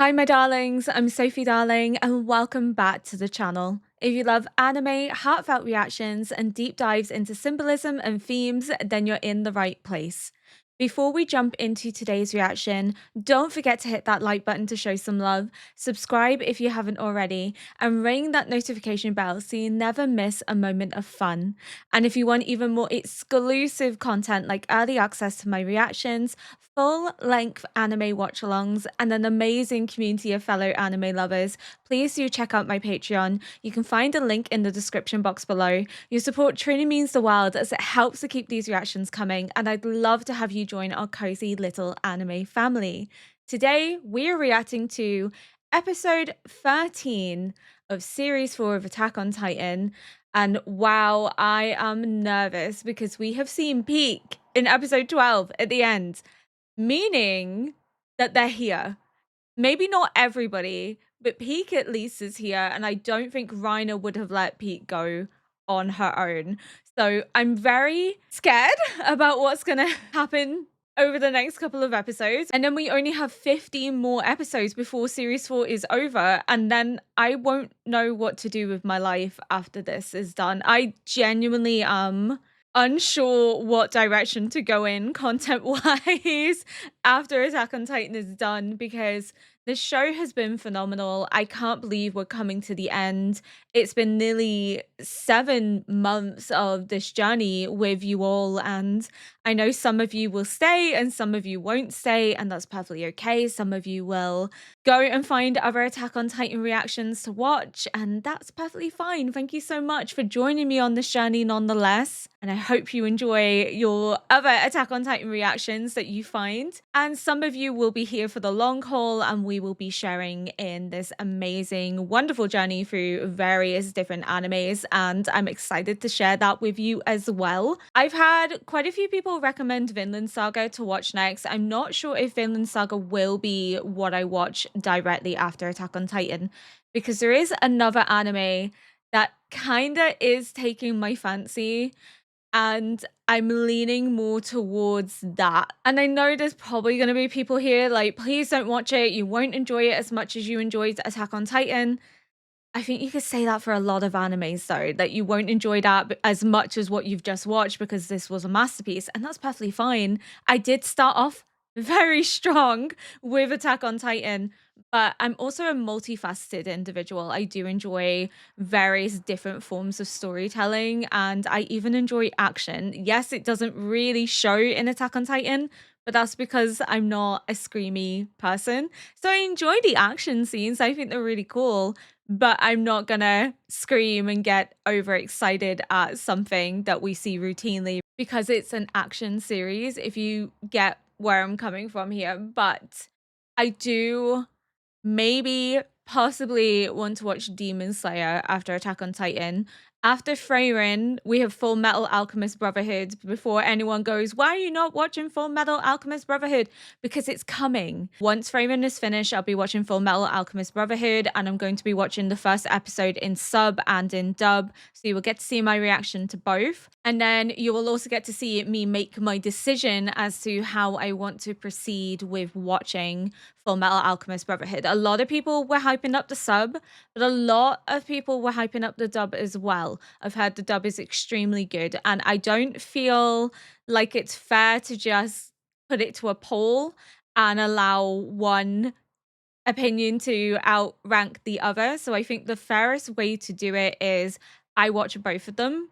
Hi, my darlings. I'm Sophie Darling, and welcome back to the channel. If you love anime, heartfelt reactions, and deep dives into symbolism and themes, then you're in the right place. Before we jump into today's reaction, don't forget to hit that like button to show some love, subscribe if you haven't already, and ring that notification bell so you never miss a moment of fun. And if you want even more exclusive content like early access to my reactions, full-length anime watch-alongs, and an amazing community of fellow anime lovers, please do check out my Patreon. You can find a link in the description box below. Your support truly means the world as it helps to keep these reactions coming, and I'd love to have you join our cozy little anime family. Today, we're reacting to episode 13 of Series 4 of Attack on Titan. And wow, I am nervous because we have seen Peak in episode 12 at the end, meaning that they're here. Maybe not everybody, but Peak at least is here, and I don't think Reiner would have let Peak go on her own. So I'm very scared about what's gonna happen over the next couple of episodes. And then we only have 15 more episodes before series 4 is over, and then I won't know what to do with my life after this is done. I genuinely am unsure what direction to go in content wise after Attack on Titan is done, because the show has been phenomenal. I can't believe we're coming to the end. It's been nearly 7 months of this journey with you all, and I know some of you will stay and some of you won't stay, and that's perfectly okay. Some of you will go and find other Attack on Titan reactions to watch, and that's perfectly fine. Thank you so much for joining me on this journey nonetheless, and I hope you enjoy your other Attack on Titan reactions that you find. And some of you will be here for the long haul, and we will be sharing in this amazing, wonderful journey through various different animes, and I'm excited to share that with you as well. I've had quite a few people recommend Vinland Saga to watch next. I'm not sure if Vinland Saga will be what I watch directly after Attack on Titan, because there is another anime that kinda is taking my fancy, and I'm leaning more towards that. And I know there's probably going to be people here like, please don't watch it. You won't enjoy it as much as you enjoyed Attack on Titan. I think you could say that for a lot of animes, though, that you won't enjoy that as much as what you've just watched because this was a masterpiece, and that's perfectly fine. I did start off very strong with Attack on Titan, but I'm also a multifaceted individual. I do enjoy various different forms of storytelling, and I even enjoy action. Yes, it doesn't really show in Attack on Titan, but that's because I'm not a screamy person. So I enjoy the action scenes. I think they're really cool, but I'm not gonna scream and get overexcited at something that we see routinely because it's an action series, if you get where I'm coming from here. But I do maybe possibly want to watch Demon Slayer after Attack on Titan. After Freyrin, we have Full Metal Alchemist Brotherhood. Before anyone goes, why are you not watching Full Metal Alchemist Brotherhood? Because it's coming. Once Freyrin is finished, I'll be watching Full Metal Alchemist Brotherhood, and I'm going to be watching the first episode in sub and in dub. So you will get to see my reaction to both. And then you will also get to see me make my decision as to how I want to proceed with watching Full Metal Alchemist Brotherhood. A lot of people were hyping up the sub, but a lot of people were hyping up the dub as well. I've heard the dub is extremely good, and I don't feel like it's fair to just put it to a poll and allow one opinion to outrank the other. So I think the fairest way to do it is I watch both of them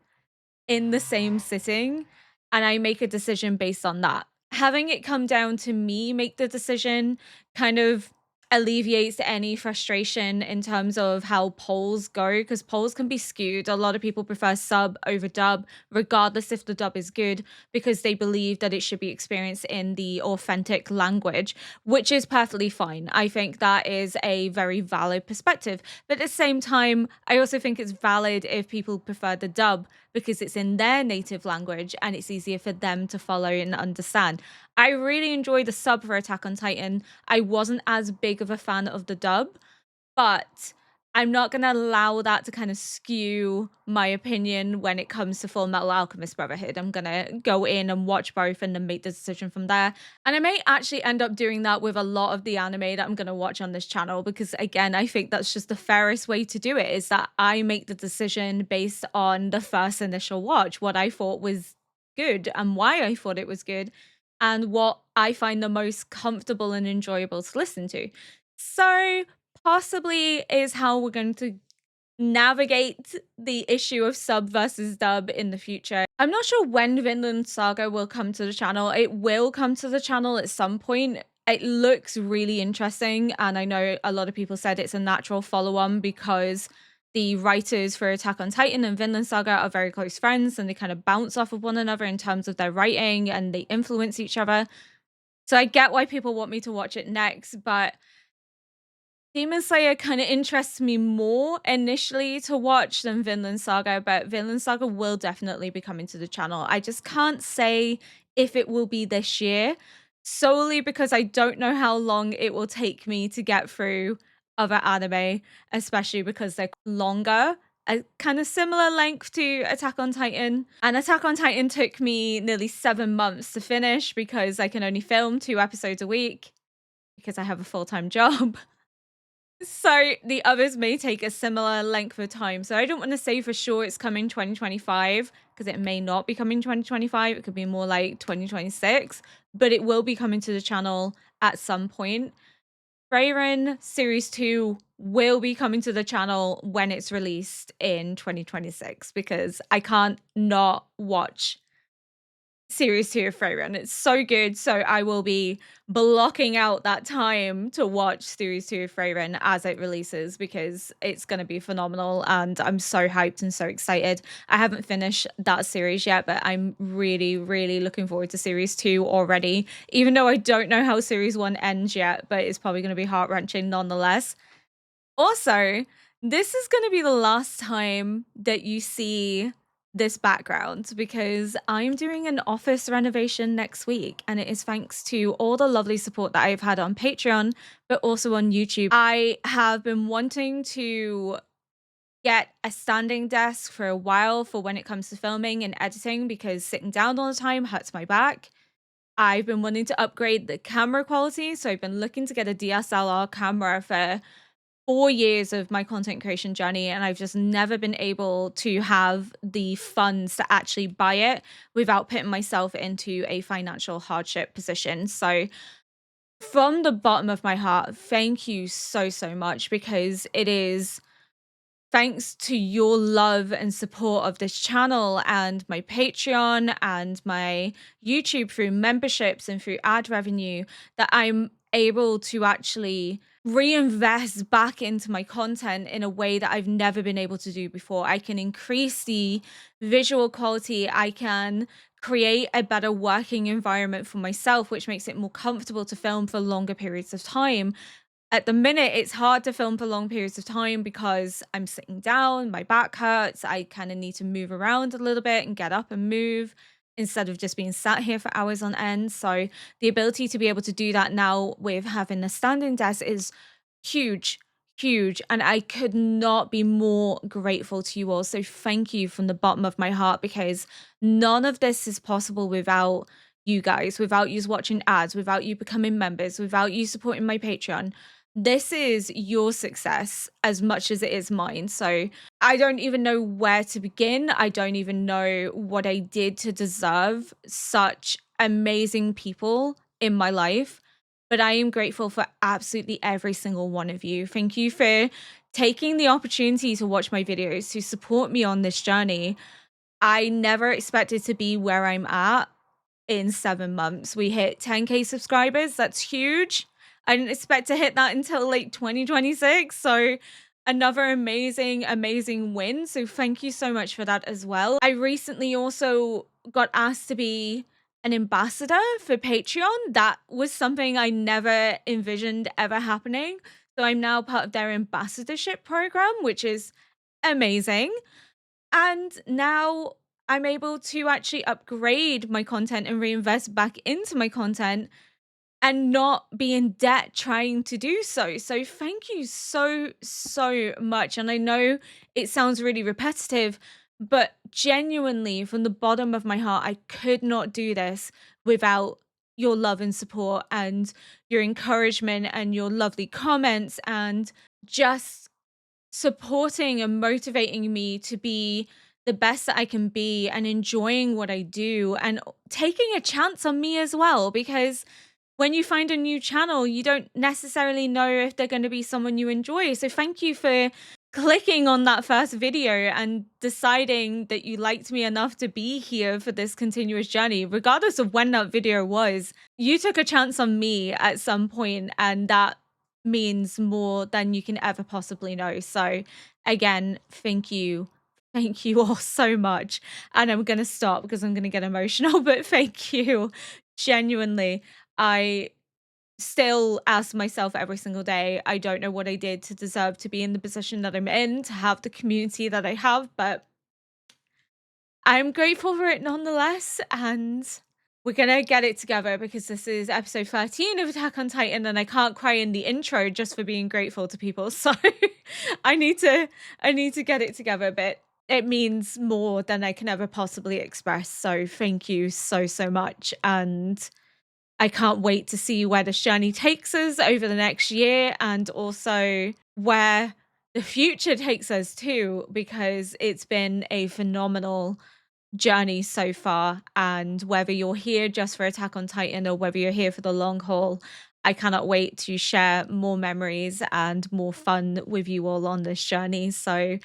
in the same sitting, and I make a decision based on that. Having it come down to me make the decision kind of alleviates any frustration in terms of how polls go, because polls can be skewed. A lot of people prefer sub over dub, regardless if the dub is good, because they believe that it should be experienced in the authentic language, which is perfectly fine. I think that is a very valid perspective. But at the same time, I also think it's valid if people prefer the dub because it's in their native language and it's easier for them to follow and understand. I really enjoy the sub for Attack on Titan. I wasn't as big of a fan of the dub, but I'm not gonna allow that to kind of skew my opinion when it comes to Full Metal Alchemist Brotherhood. I'm gonna go in and watch both and then make the decision from there. And I may actually end up doing that with a lot of the anime that I'm gonna watch on this channel because again, I think that's just the fairest way to do it is that I make the decision based on the first initial watch, what I thought was good and why I thought it was good, and what I find the most comfortable and enjoyable to listen to. So possibly is how we're going to navigate the issue of sub versus dub in the future. I'm not sure when Vinland Saga will come to the channel. It will come to the channel at some point. It looks really interesting, and I know a lot of people said it's a natural follow-on because the writers for Attack on Titan and Vinland Saga are very close friends and they kind of bounce off of one another in terms of their writing and they influence each other. So I get why people want me to watch it next, but Demon Slayer kind of interests me more initially to watch than Vinland Saga, but Vinland Saga will definitely be coming to the channel. I just can't say if it will be this year, solely because I don't know how long it will take me to get through other anime, especially because they're longer. A kind of similar length to Attack on Titan. And Attack on Titan took me nearly 7 months to finish because I can only film 2 episodes a week because I have a full-time job. So the others may take a similar length of time. So I don't want to say for sure it's coming 2025 because it may not be coming 2025. It could be more like 2026, but it will be coming to the channel at some point. Freyren Series 2 will be coming to the channel when it's released in 2026 because I can't not watch Series 2 of Freyren. It's so good, so I will be blocking out that time to watch Series 2 of Freyren as it releases because it's gonna be phenomenal, and I'm so hyped and so excited. I haven't finished that series yet, but I'm really, really looking forward to Series 2 already, even though I don't know how Series 1 ends yet, but it's probably gonna be heart-wrenching nonetheless. Also, this is gonna be the last time that you see this background because I'm doing an office renovation next week, and it is thanks to all the lovely support that I've had on Patreon, but also on YouTube. I have been wanting to get a standing desk for a while for when it comes to filming and editing because sitting down all the time hurts my back. I've been wanting to upgrade the camera quality, so I've been looking to get a DSLR camera for 4 years of my content creation journey, and I've just never been able to have the funds to actually buy it without putting myself into a financial hardship position. So from the bottom of my heart, thank you so, so much because it is thanks to your love and support of this channel and my Patreon and my YouTube through memberships and through ad revenue that I'm able to actually reinvest back into my content in a way that I've never been able to do before. I can increase the visual quality, I can create a better working environment for myself, which makes it more comfortable to film for longer periods of time. At the minute, it's hard to film for long periods of time because I'm sitting down, my back hurts, I kind of need to move around a little bit and get up and move instead of just being sat here for hours on end. So the ability to be able to do that now with having a standing desk is huge, huge. And I could not be more grateful to you all. So thank you from the bottom of my heart because none of this is possible without you guys, without you watching ads, without you becoming members, without you supporting my Patreon. This is your success as much as it is mine. So I don't even know where to begin. I don't even know what I did to deserve such amazing people in my life. But I am grateful for absolutely every single one of you. Thank you for taking the opportunity to watch my videos, to support me on this journey. I never expected to be where I'm at in 7 months. We hit 10K subscribers. That's huge. I didn't expect to hit that until late 2026. So another amazing, amazing win. So thank you so much for that as well. I recently also got asked to be an ambassador for Patreon. That was something I never envisioned ever happening. So I'm now part of their ambassadorship program, which is amazing. And now I'm able to actually upgrade my content and reinvest back into my content and not be in debt trying to do so. So thank you so, so much. And I know it sounds really repetitive, but genuinely, from the bottom of my heart, I could not do this without your love and support and your encouragement and your lovely comments and just supporting and motivating me to be the best that I can be and enjoying what I do and taking a chance on me as well. Because when you find a new channel, you don't necessarily know if they're going to be someone you enjoy. So thank you for clicking on that first video and deciding that you liked me enough to be here for this continuous journey. Regardless of when that video was, you took a chance on me at some point, and that means more than you can ever possibly know. So again, thank you. Thank you all so much. And I'm going to stop because I'm going to get emotional, but thank you genuinely. I still ask myself every single day, I don't know what I did to deserve to be in the position that I'm in, to have the community that I have, but I'm grateful for it nonetheless. And we're going to get it together because this is episode 13 of Attack on Titan and I can't cry in the intro just for being grateful to people. So I need to get it together, but it means more than I can ever possibly express. So thank you so, so much. And I can't wait to see where this journey takes us over the next year and also where the future takes us too, because it's been a phenomenal journey so far. And whether you're here just for Attack on Titan or whether you're here for the long haul, I cannot wait to share more memories and more fun with you all on this journey. So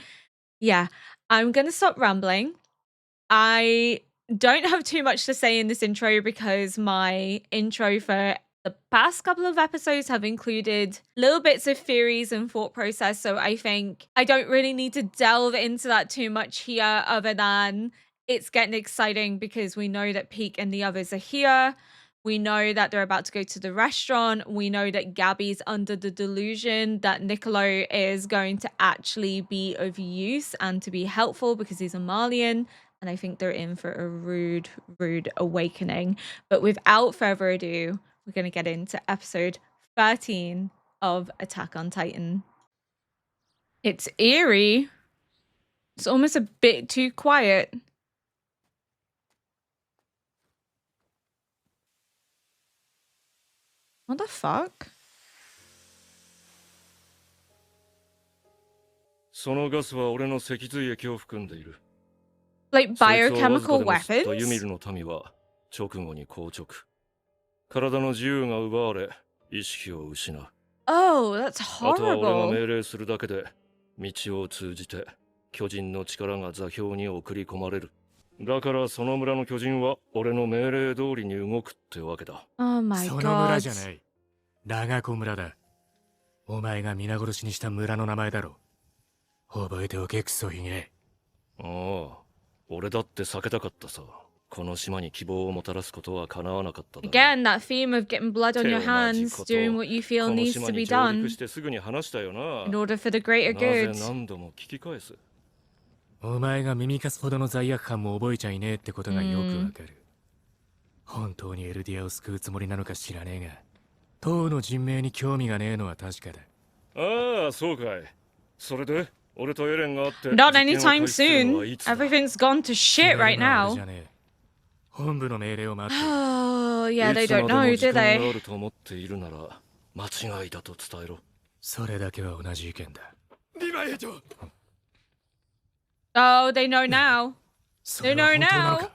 yeah, I'm going to stop rambling. I don't have too much to say in this intro because my intro for the past couple of episodes have included little bits of theories and thought process. So I think I don't really need to delve into that too much here, other than it's getting exciting because we know that Peak and the others are here. We know that they're about to go to the restaurant. We know that Gabby's under the delusion that Niccolo is going to actually be of use and to be helpful because he's a Malian. And I think they're in for a rude, rude awakening. But without further ado, we're going to get into episode 13 of Attack on Titan. It's eerie. It's almost a bit too quiet. What the fuck? そのガスは俺の脊髄液を含んでいる。 Like そいつをわずか biochemical でも吸ったユミ weapons? ルの民は直後に硬直。体の自由が奪われ、意識を失う。 Oh, that's あとは俺が horrible. 命令するだけで、道を通じて巨人の力が座標に送り込まれる。だからその村の巨人は俺の命令通りに動くってわけだ。 Oh my その村 god. じゃない。長子村だ。お前が皆殺しにした村の名前だろ。覚えておけクソヒゲ。ああ、俺だって避けたかったさ。この島に希望をもたらすことは叶わなかっただろう。 Again, that theme of getting blood on your hands, doing what you feel この needs 島 to に be 上 done 陸してすぐに話したよな。 in order for the greater なぜ good. 何度も聞き返す。お前が耳かすほどの罪悪感も覚えちゃいねえってことがよくわかる。本当にエルディアを救うつもりなのか知らねえが、当の人命に興味がねえのは確かだ。ああ、そうかい。それで、俺とエレンがあって、 Not anytime soon. Everything's gone to shit right 決めるのは俺 now. じゃねえ。本部の命令を待って。 Oh, yeah, they いつま don't でも know, 時 do 間が they? あると思っているなら、間違いだと伝えろ。それだけは同じ意見だ。リヴァイエ長。 Oh, they know now. それは本当なのか。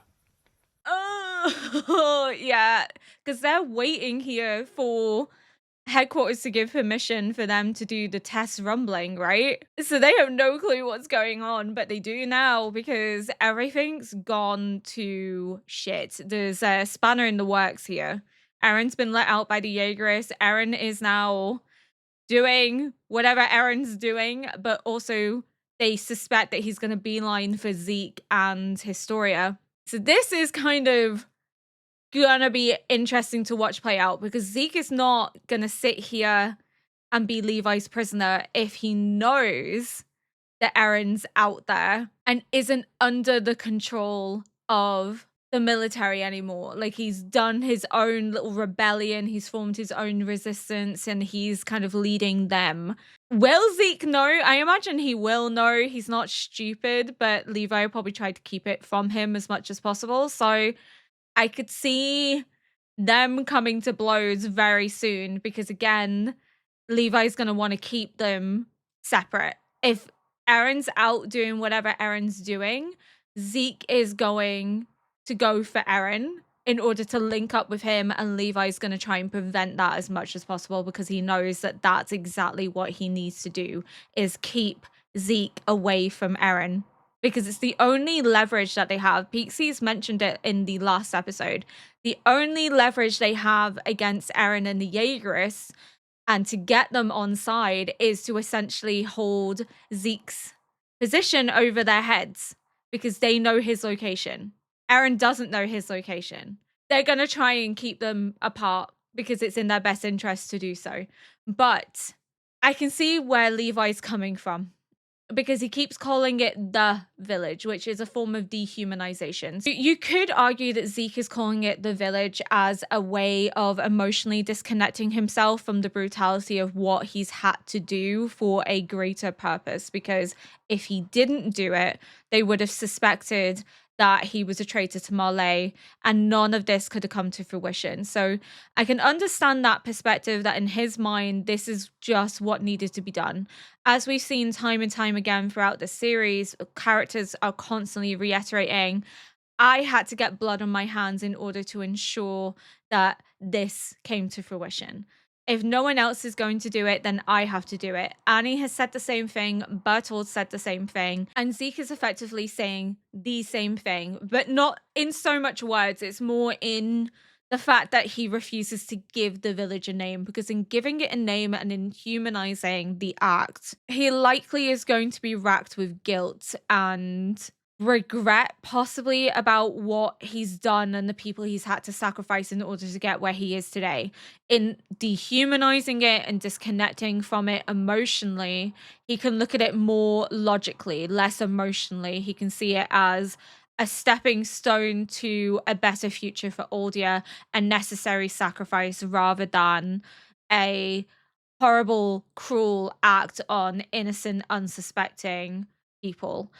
Oh, yeah, because they're waiting here for headquarters to give permission for them to do the test rumbling, right? So they have no clue what's going on, but they do now because everything's gone to shit. There's a spanner in the works here. Aaron's been let out by the Jaegerists. Aaron is now doing whatever Aaron's doing, but also they suspect that he's going to beeline for Zeke and Historia. So this is kind of gonna be interesting to watch play out because Zeke is not gonna sit here and be Levi's prisoner if he knows that Aaron's out there and isn't under the control of the military anymore. Like, he's done his own little rebellion, he's formed his own resistance, and he's kind of leading them. Will Zeke know? I imagine he will know. He's not stupid, but Levi probably tried to keep it from him as much as possible. So I could see them coming to blows very soon because, again, Levi's going to want to keep them separate. If Aaron's out doing whatever Aaron's doing, Zeke is going to go for Aaron in order to link up with him, and Levi's going to try and prevent that as much as possible because he knows that that's exactly what he needs to do, is keep Zeke away from Aaron, because it's the only leverage that they have. Peaksey's mentioned it in the last episode. The only leverage they have against Aaron and the Jaegerists, and to get them on side, is to essentially hold Zeke's position over their heads because they know his location. Aaron doesn't know his location. They're going to try and keep them apart because it's in their best interest to do so. But I can see where Levi's coming from, because he keeps calling it the village, which is a form of dehumanization. So you could argue that Zeke is calling it the village as a way of emotionally disconnecting himself from the brutality of what he's had to do for a greater purpose, because if he didn't do it, they would have suspected that he was a traitor to Marley, and none of this could have come to fruition. So I can understand that perspective, that in his mind, this is just what needed to be done. As we've seen time and time again throughout the series, characters are constantly reiterating, I had to get blood on my hands in order to ensure that this came to fruition. If no one else is going to do it, then I have to do it. Annie has said the same thing. Bertold said the same thing. And Zeke is effectively saying the same thing, but not in so much words. It's more in the fact that he refuses to give the village a name, because in giving it a name and in humanizing the act, he likely is going to be racked with guilt and regret, possibly, about what he's done and the people he's had to sacrifice in order to get where he is today. In dehumanizing it and disconnecting from it emotionally, he can look at it more logically, less emotionally. He can see it as a stepping stone to a better future for Aldia, a necessary sacrifice, rather than a horrible, cruel act on innocent, unsuspecting people.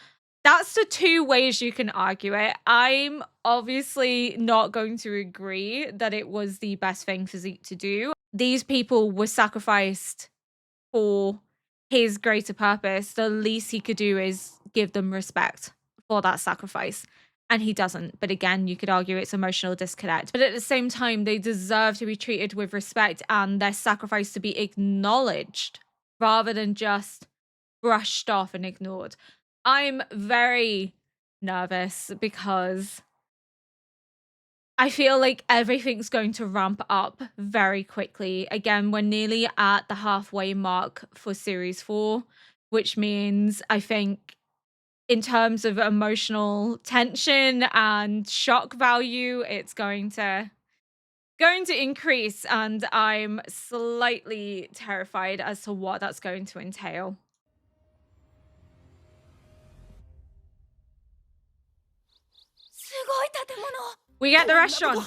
That's the two ways you can argue it. I'm obviously not going to agree that it was the best thing for Zeke to do. These people were sacrificed for his greater purpose. The least he could do is give them respect for that sacrifice. And he doesn't. But again, you could argue it's emotional disconnect. But at the same time, they deserve to be treated with respect and their sacrifice to be acknowledged rather than just brushed off and ignored. I'm very nervous because I feel like everything's going to ramp up very quickly. Again, we're nearly at the halfway mark for series 4, which means I think in terms of emotional tension and shock value, it's going to increase, and I'm slightly terrified as to what that's going to entail. We get the restaurant.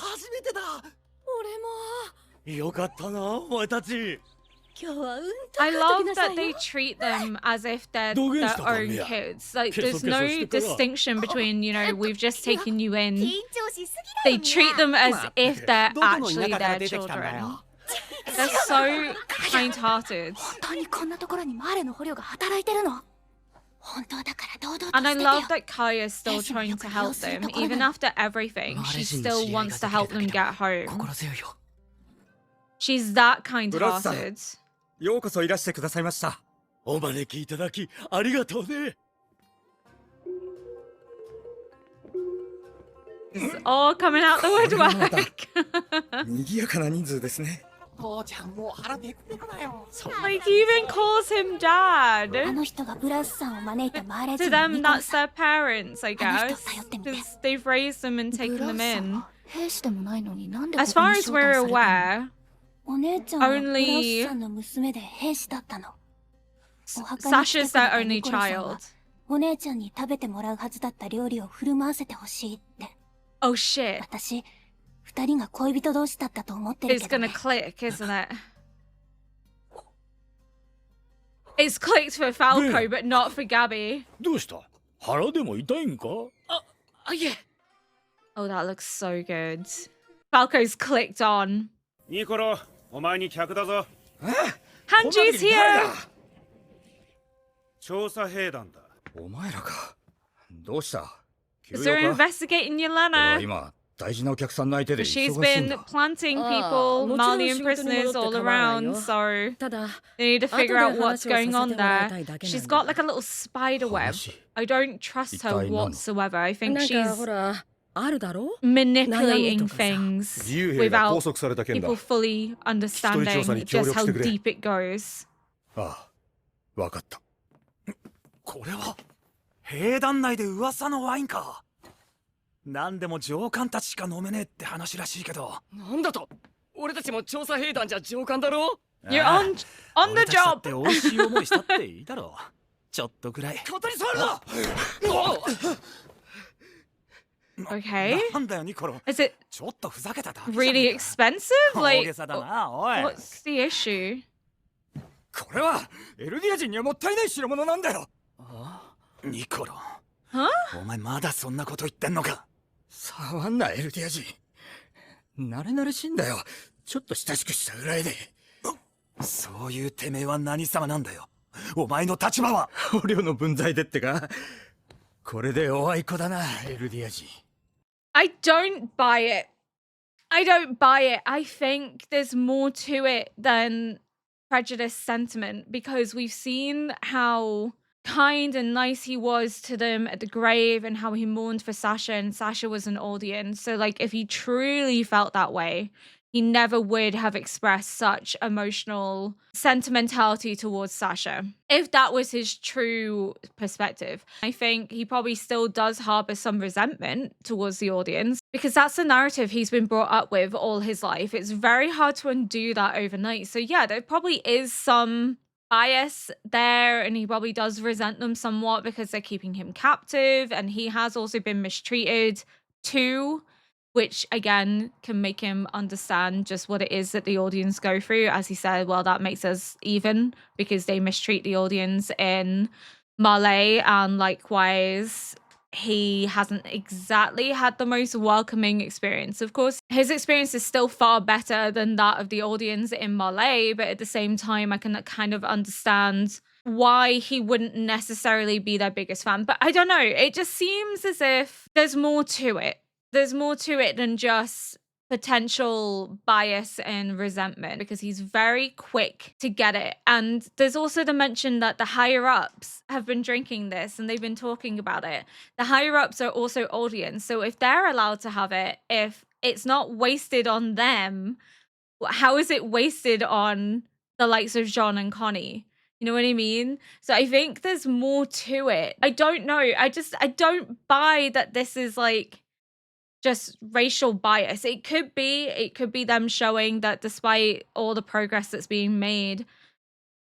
I love that they treat them as if they're their own kids. Like, there's no distinction between, you know, we've just taken you in. They treat them as if they're actually their children. They're so kind-hearted. And I love that Kaya's still trying to help them. Even after everything, she still wants to help them get home. She's that kind-hearted. ようこそいらしてくださいました。お招きいただきありがとうね。It's all coming out the woodwork. 賑やかな人数ですね。 Like, he even calls him dad. To them, that's their parents, I guess. Because they've raised them and taken them in. As far as we're aware, only Sasha's their only child. Oh shit. 私、二人が恋人同士だったと思ってる It's けど、 gonna ね。 click, isn't it? It's clicked for Falco, but not for Gabby. どうした？腹でも痛いんか？ yeah. Oh, that looks so good. Falco's clicked on. ニコロ、お前に客だぞ。 Hanji's here! 調査兵団だ。お前らか。どうした？急 So they're 用か？ investigating 俺は Yelena. 今大事なお客さんの相手で忙し She's いん been だ。 planting Ah, people, もちろん Malian 仕事に戻って prisoners all 構わないよ。 around, so ただ、 they need to figure out what's 後で going 話を on させてもらい there. たいだけなんだ。 She's got like a little spider web. 話。 I don't trust her 一体何？ whatsoever. I think なんか she's ほら、あるだろ？ manipulating 悩みとかさ。 things 自由兵が without 拘束された件だ people fully understanding 一人調査に協 just 力 how してくれ。 deep it goes. ああ、わかった。これは兵団内で噂のワインか。何でも上官たちしか飲めねえって話らしいけど。なんだと？俺たちも調査兵団じゃ上官だろ？ You're ああ on 俺 the たちだっ job. て美味しい思いしたっていいだろう。ちょっとくらい。語り触るな！ Okay. なんだよニコロ。 Is it ちょっとふざけただけじゃ really ねえか。 expensive? 大 Like, げさだな、おい。 what's the issue? これはエルディア人にはもったいない代物なんだよ。ニコロ。 Huh? お前まだそんなこと言ってんのか。触んなエルディア人。慣れ慣れしいんだよ。ちょっと親しくしたぐらいで。そういうてめえは何様なんだよ。お前の立場は。捕虜の分際でってか。これでおあいこだな、エルディア人。I don't buy it. I don't buy it. I think there's more to it than prejudice sentiment because we've seen how kind and nice he was to them at the grave and how he mourned for Sasha and Sasha was an audience. So like if he truly felt that way, he never would have expressed such emotional sentimentality towards Sasha. If that was his true perspective, I think he probably still does harbor some resentment towards the audience because that's the narrative he's been brought up with all his life. It's very hard to undo that overnight. So yeah, there probably is some bias there and he probably does resent them somewhat because they're keeping him captive and he has also been mistreated too, which again can make him understand just what it is that the audience go through. As he said, well, that makes us even because they mistreat the audience in Malay, and likewise he hasn't exactly had the most welcoming experience. Of course, his experience is still far better than that of the audience in Malay, but at the same time, I can kind of understand why he wouldn't necessarily be their biggest fan. But I don't know, it just seems as if there's more to it. There's more to it than just potential bias and resentment because he's very quick to get it. And there's also the mention that the higher ups have been drinking this and they've been talking about it. The higher ups are also audience. So if they're allowed to have it, if it's not wasted on them, how is it wasted on the likes of John and Connie? You know what I mean? So I think there's more to it. I don't know. I don't buy that this is like just racial bias. It could be them showing that despite all the progress that's being made,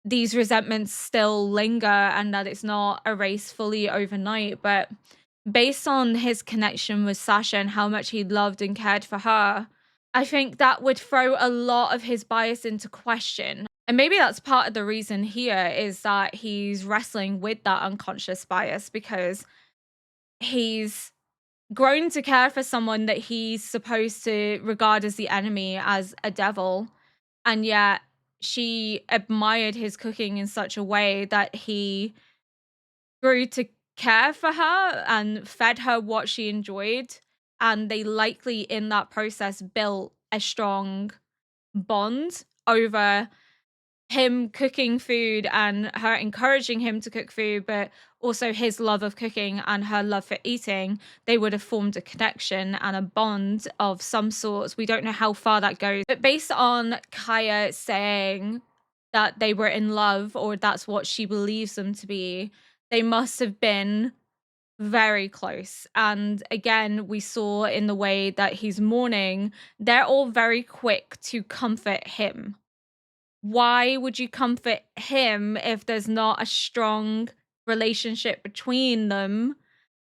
these resentments still linger and that it's not erased fully overnight. But based on his connection with Sasha and how much he loved and cared for her, I think that would throw a lot of his bias into question. And maybe that's part of the reason here is that he's wrestling with that unconscious bias because he's grown to care for someone that he's supposed to regard as the enemy, as a devil, and yet she admired his cooking in such a way that he grew to care for her and fed her what she enjoyed, and they likely in that process built a strong bond over him cooking food and her encouraging him to cook food, but also his love of cooking and her love for eating. They would have formed a connection and a bond of some sorts. We don't know how far that goes, but based on Kaya saying that they were in love, or that's what she believes them to be, they must have been very close. And again, we saw in the way that he's mourning, they're all very quick to comfort him. Why would you comfort him if there's not a strong relationship between them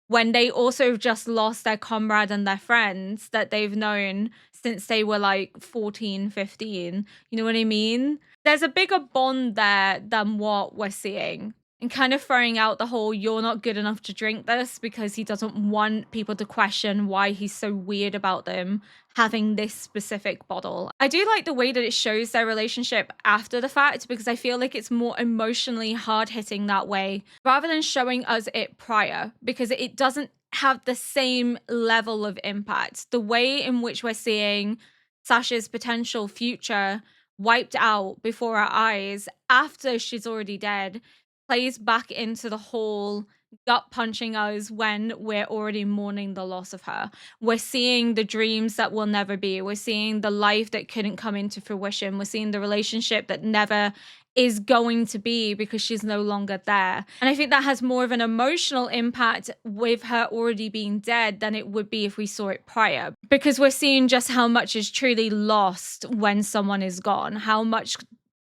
when they also just lost their comrade and their friends that they've known since they were like 14, 15. You know what I mean? There's a bigger bond there than what we're seeing. And kind of throwing out the whole you're not good enough to drink this because he doesn't want people to question why he's so weird about them having this specific bottle. I do like the way that it shows their relationship after the fact because I feel like it's more emotionally hard-hitting that way rather than showing us it prior because it doesn't have the same level of impact. The way in which we're seeing Sasha's potential future wiped out before our eyes after she's already dead plays back into the whole gut punching us when we're already mourning the loss of her. We're seeing the dreams that will never be. We're seeing the life that couldn't come into fruition. We're seeing the relationship that never is going to be because she's no longer there. And I think that has more of an emotional impact with her already being dead than it would be if we saw it prior. Because we're seeing just how much is truly lost when someone is gone, how much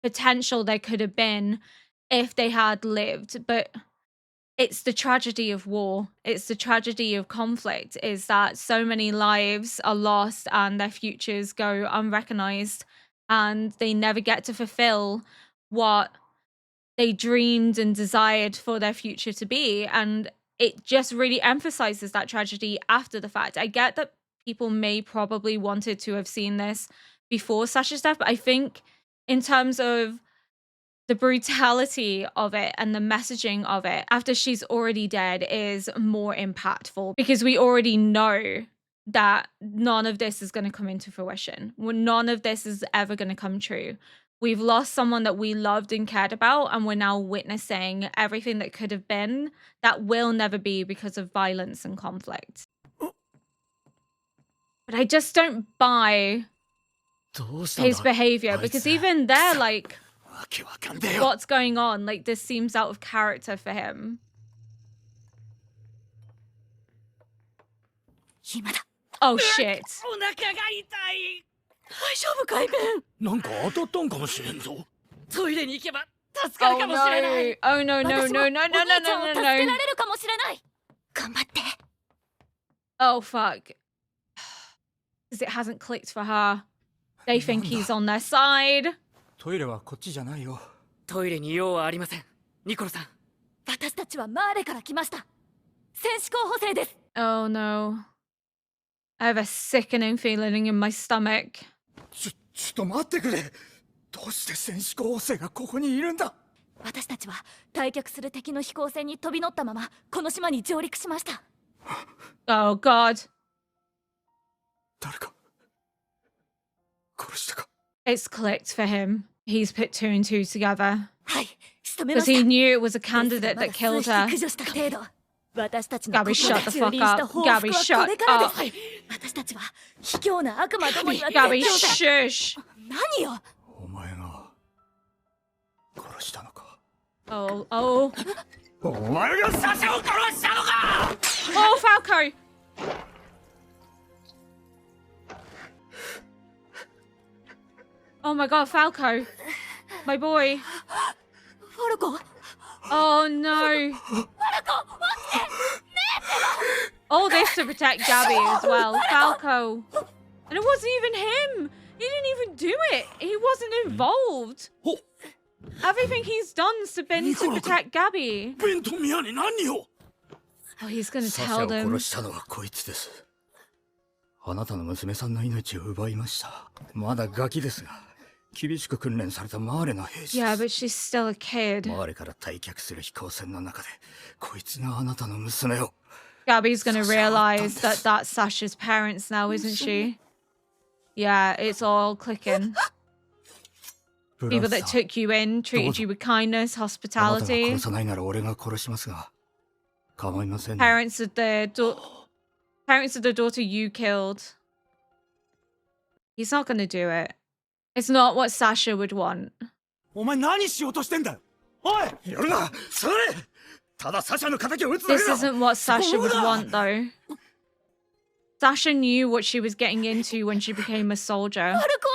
potential there could have been if they had lived. But it's the tragedy of war. It's the tragedy of conflict is that so many lives are lost and their futures go unrecognized and they never get to fulfill what they dreamed and desired for their future to be. And it just really emphasizes that tragedy after the fact. I get that people may probably wanted to have seen this before Sasha's death, but I think in terms of the brutality of it and the messaging of it after she's already dead is more impactful because we already know that none of this is going to come into fruition. None of this is ever going to come true. We've lost someone that we loved and cared about, and we're now witnessing everything that could have been that will never be because of violence and conflict. But I just don't buy his behavior because even they're like, what's going on? Like, this seems out of character for him. Oh, shit. Oh, no. Oh, no, no, no, no, no, no, no, no, no. Oh, fuck. Because it hasn't clicked for her. They think he's on their side. トイレはこっちじゃないよ。トイレに用はありません。ニコロさん。私たちはマーレから来ました。戦士候補生です。Oh no. I have a sickening feeling in my stomach. ちょっと待ってくれ。どうして戦士候補生がここにいるんだ。私たちは退却する敵の飛行船に飛び乗ったままこの島に上陸しました。Oh god. 誰か殺したか。It's clicked for him. He's put two and two together. はい、仕留めま Because した。 he knew it was a candidate that killed her. 駆除した程度。私たちの Gabby, 心 shut が the 蹂 fuck 躙した up. 報 Gabby, 復はこ shut れからで up. す。私たちは卑怯な悪魔どもには Gabby, 絶対 shush. 何よ。お前が殺したのか。Oh, oh. お前がサシャを殺したのか。 Oh, Falco. Oh my god, Falco. My boy. ファルコ。 Oh no. All this to protect Gabby as well. Falco. And it wasn't even him. He didn't even do it. He wasn't involved. Everything he's done's been to protect Gabby. ベンとミアに何を。 Oh, he's gonna サシャ tell を them. 殺したのはこいつです。あなたの娘さんの命を奪いました。まだガキですが、厳しく訓練されたマーレの兵士です。Yeah, but she's still a kid. マーレから退却する飛行船の中で、こいつがあなたの娘を。 Gabby's gonna realize that that's Sasha's parents now, isn't she? Yeah, it's all clicking. People that took you in, treated you with kindness, あなたが hospitality. 殺さないなら俺が殺しますが、構いませんね。 Parents of the daughter you killed. He's not gonna do it. It's not what Sasha would want. お前何しようとしてんだよ。おい。やるな。それ。ただサシャの敵を撃つだ This けだ。 isn't what Sasha would want, though. Sasha knew what she was getting into when she became a soldier.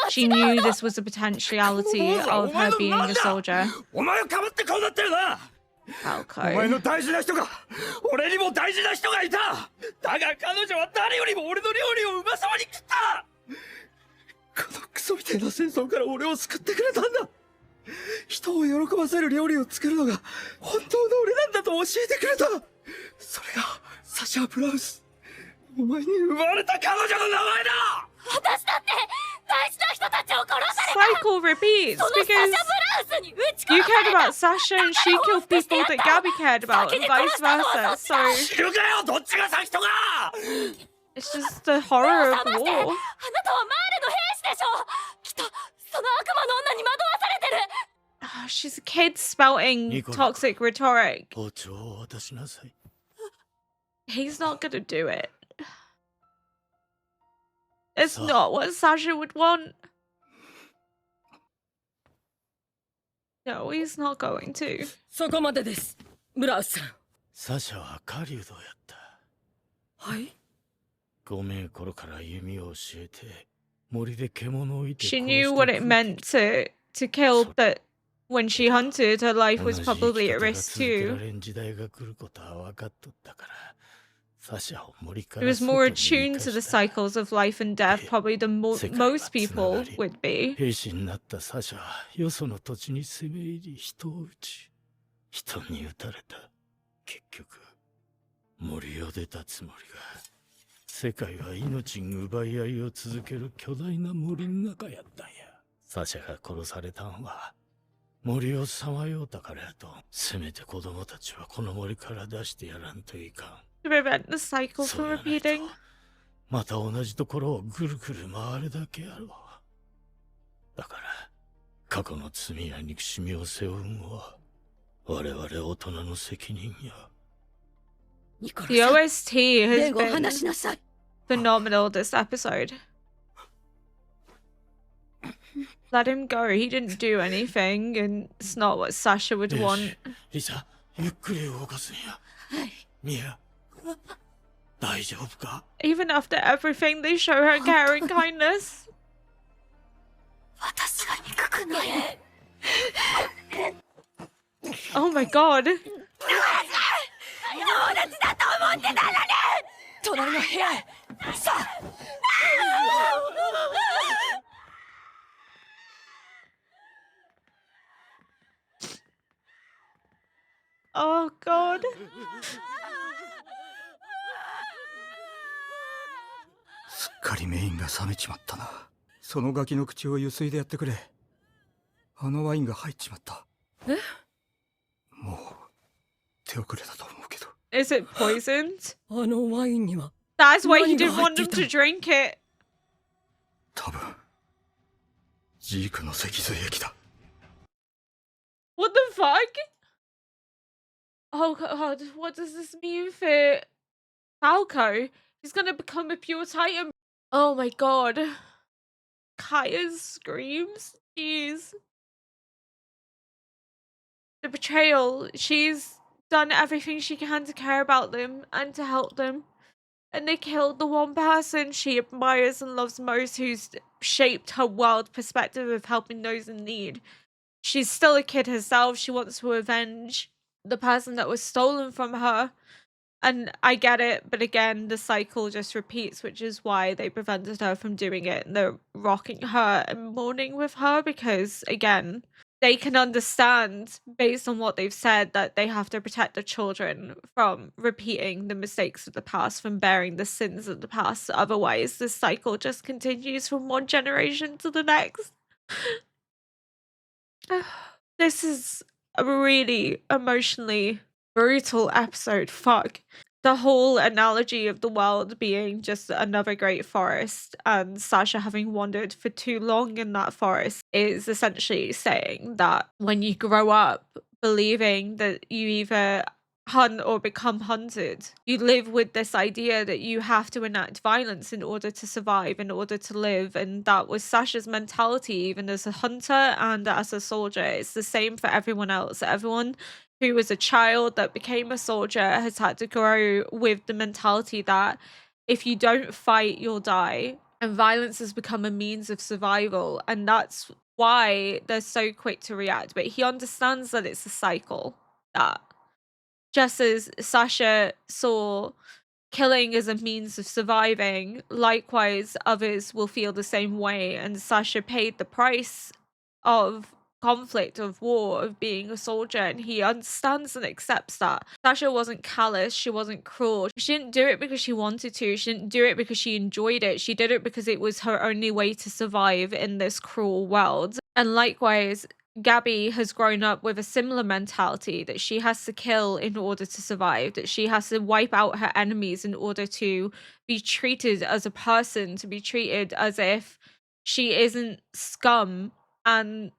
She knew this was a potentiality of her being a soldier. お前をかばってこうなってるな。お前 Falco. の大事な人が俺にも大事な人がいた。だが彼女は誰よりも俺の料理をうまそうに食った。このクソみたいな戦争から俺を救ってくれたんだ。人を喜ばせる料理を作るのが本当の俺なんだと教えてくれた。それがサシャ・ブラウス。お前に奪われた彼女の名前だ。私だって大事な人たちを殺された。 Cycle repeats そのサシャ・ブ because ラウスに撃ち you 殺さ cared れた。 about Sasha and she killed people that Gabby cared about, and vice versa. So 知るかよ、どっちが先とか。 it's just the horror of あなたはマーレ war. の兵士でしょ。きっとその悪魔の女に惑わされてる。 Oh, she's a kid spouting Nicola. toxic rhetoric. 包丁を渡しなさい。 He's not gonna do it. It's So- not what Sasha would want. No, he's not going to. そこまでです、ブラウスさん。サシャは狩人やった。はい。5名頃から弓を教えて、森で獣をいて She knew what it meant to kill, but when she hunted, her life was probably at risk 同じ生き方が続けら too. れん時代が来ることは分かっとったから、サシャを森か It ら was more 外に attuned 生 to か the した。 cycles of life and death, probably than most people would be. 兵士になったサシャはよその土地に攻め入り人を撃ち、人に撃たれた。結局、森を出たつもりが、世界は命に奪い合いを続ける巨大な森の中やったんや。サシャが殺されたんは、森をさまようたからやと、せめて子供たちはこの森から出してやらんといかん。 To prevent the cycle そう from やないと repeating. また同じところをぐるぐる回るだけやろう。だから過去の罪や憎しみを背負うのは我々大人の責任や。ニコラ The さん、 OST 礼 has を been 話しなさい。 phenomenal this episode. Let him go. He didn't do anything, and it's not what Sasha would よ want. し、リサ、ゆっくり動かすんや。ミア、大丈夫か？ Even after everything, they show her care and kindness. 私が憎くない。 Oh my god. 友達だと思ってたのに。隣の部屋へ。さあ。 Oh god. すっかりメインが冷めちまったな。そのガキの口をゆすいでやってくれ。あのワインが入っちまった。え？もう手遅れだと思うけど。 Is it poisoned? あのワインには That's why he 何が didn't 入っ want て them いた to drink it. 多分ジークの脊髄液だ。 What the fuck? Oh god, what does this mean for Falco? He's gonna become a pure titan. Oh my god. Kaya's screams. Jeez. The betrayal. She's done everything she can to care about them and to help them. And they killed the one person she admires and loves most, who's shaped her world perspective of helping those in need. She's still a kid herself. She wants to avenge the person that was stolen from her. And I get it, but again, the cycle just repeats, which is why they prevented her from doing it. And they're rocking her and mourning with her because, again, they can understand, based on what they've said, that they have to protect the children from repeating the mistakes of the past, from bearing the sins of the past. Otherwise, the cycle just continues from one generation to the next. This is a really emotionally brutal episode. Fuck. The whole analogy of the world being just another great forest and Sasha having wandered for too long in that forest is essentially saying that when you grow up believing that you either hunt or become hunted, you live with this idea that you have to enact violence in order to survive, in order to live. And that was Sasha's mentality, even as a hunter and as a soldier. It's the same for everyone else. Everyone who was a child that became a soldier has had to grow with the mentality that if you don't fight, you'll die. And violence has become a means of survival. And that's why they're so quick to react. But he understands that it's a cycle, that Just as Sasha saw killing as a means of surviving, likewise, others will feel the same way. And Sasha paid the price of conflict, of war, of being a soldier, and he understands and accepts that. Sasha wasn't callous, she wasn't cruel. She didn't do it because she wanted to, she didn't do it because she enjoyed it. She did it because it was her only way to survive in this cruel world. And likewise, Gabby has grown up with a similar mentality that she has to kill in order to survive, that she has to wipe out her enemies in order to be treated as a person, to be treated as if she isn't scum. And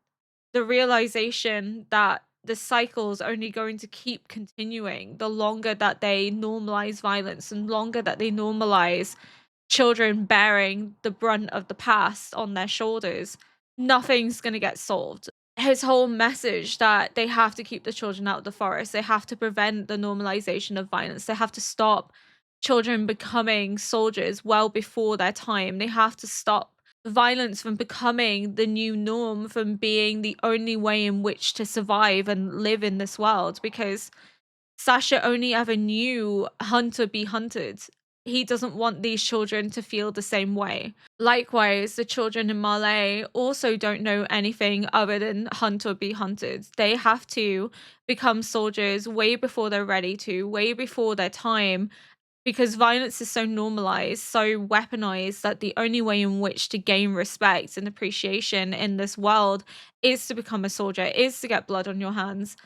the realization that the cycle's only going to keep continuing the longer that they normalize violence and longer that they normalize children bearing the brunt of the past on their shoulders, nothing's going to get solved. His whole message that they have to keep the children out of the forest, they have to prevent the normalization of violence, they have to stop children becoming soldiers well before their time, they have to stop violence from becoming the new norm, from being the only way in which to survive and live in this world, because Sasha only ever knew hunt or be hunted. He doesn't want these children to feel the same way. Likewise, the children in Malay also don't know anything other than hunt or be hunted. They have to become soldiers way before they're ready to, way before their time, because violence is so normalized, so weaponized, that the only way in which to gain respect and appreciation in this world is to become a soldier, is to get blood on your hands.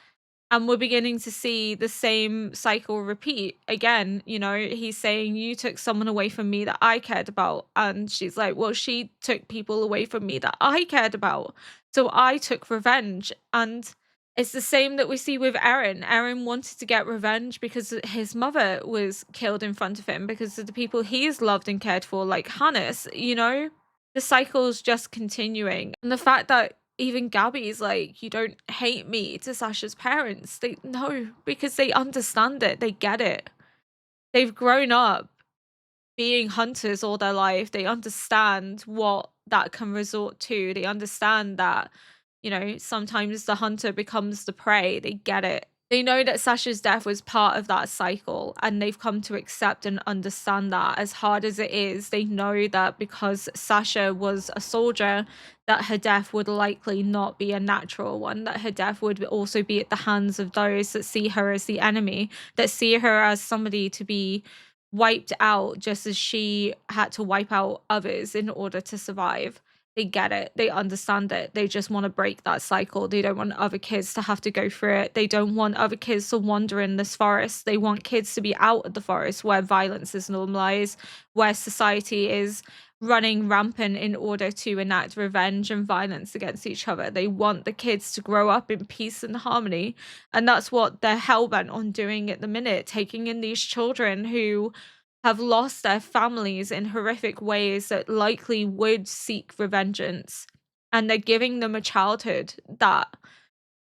And we're beginning to see the same cycle repeat again. You know, he's saying, you took someone away from me that I cared about. And she's like, well, she took people away from me that I cared about. So I took revenge. And it's the same that we see with Eren. Eren wanted to get revenge because his mother was killed in front of him, because of the people he's loved and cared for, like Hannes, you know? The cycle's just continuing. And the fact that even Gabby's like, you don't hate me, to Sasha's parents. They know, because they understand it. They get it. They've grown up being hunters all their life. They understand what that can resort to. They understand that, you know, sometimes the hunter becomes the prey. They get it. They know that Sasha's death was part of that cycle, and they've come to accept and understand that. As hard as it is, they know that because Sasha was a soldier, that her death would likely not be a natural one, that her death would also be at the hands of those that see her as the enemy, that see her as somebody to be wiped out, just as she had to wipe out others in order to survive. They get it. They understand it. They just want to break that cycle. They don't want other kids to have to go through it. They don't want other kids to wander in this forest. They want kids to be out of the forest where violence is normalized, where society is running rampant in order to enact revenge and violence against each other. They want the kids to grow up in peace and harmony. And that's what they're hell-bent on doing at the minute, taking in these children who have lost their families in horrific ways that likely would seek revengeance. And they're giving them a childhood that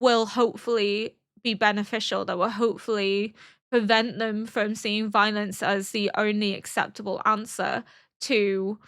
will hopefully be beneficial, that will hopefully prevent them from seeing violence as the only acceptable answer to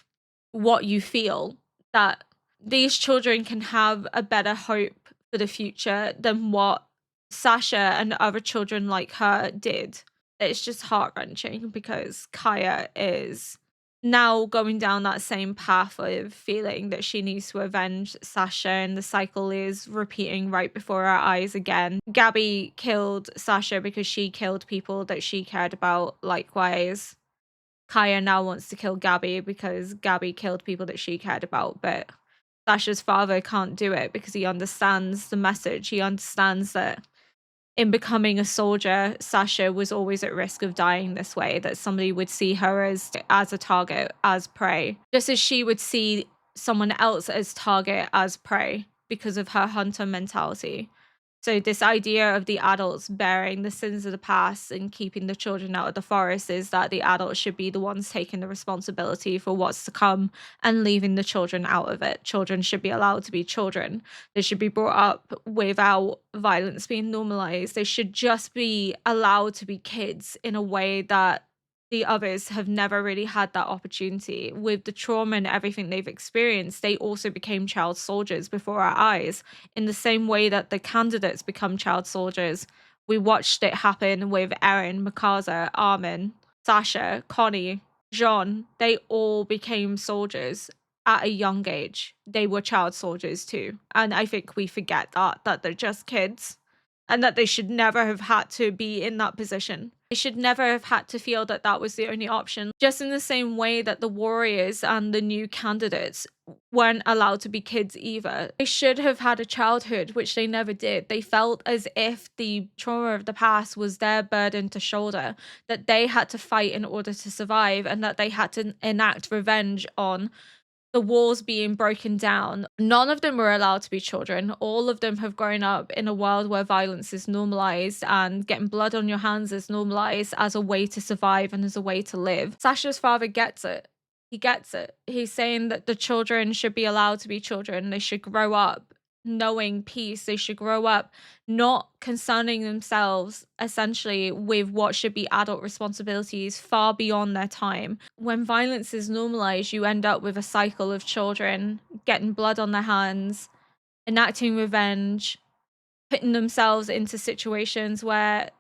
what you feel. That these children can have a better hope for the future than what Sasha and other children like her did. It's just heart-wrenching, because Kaya is now going down that same path of feeling that she needs to avenge Sasha, and the cycle is repeating right before our eyes again. Gabby killed Sasha because she killed people that she cared about. Likewise, Kaya now wants to kill Gabby because Gabby killed people that she cared about, but Sasha's father can't do it because he understands the message. He understands that in becoming a soldier, Sasha was always at risk of dying this way, that somebody would see her as a target, as prey, just as she would see someone else as target, as prey, because of her hunter mentality. So this idea of the adults bearing the sins of the past and keeping the children out of the forest is that the adults should be the ones taking the responsibility for what's to come and leaving the children out of it. Children should be allowed to be children. They should be brought up without violence being normalized. They should just be allowed to be kids in a way that the others have never really had that opportunity. With the trauma and everything they've experienced, they also became child soldiers before our eyes, in the same way that the candidates become child soldiers We watched it happen with Eren, Mikasa, Armin, Sasha, Connie, Jean. They all became soldiers at a young age. They were child soldiers too. And I think we forget that they're just kids and that they should never have had to be in that position. They should never have had to feel that that was the only option. Just in the same way that the warriors and the new candidates weren't allowed to be kids either. They should have had a childhood, which they never did. They felt as if the trauma of the past was their burden to shoulder, that they had to fight in order to survive, and that they had to enact revenge on the walls being broken down. None of them were allowed to be children. All of them have grown up in a world where violence is normalized and getting blood on your hands is normalized as a way to survive and as a way to live. Sasha's father gets it. He gets it. He's saying that the children should be allowed to be children. They should grow up knowing peace. They should grow up not concerning themselves essentially with what should be adult responsibilities far beyond their time. When violence is normalized, you end up with a cycle of children getting blood on their hands, enacting revenge, putting themselves into situations where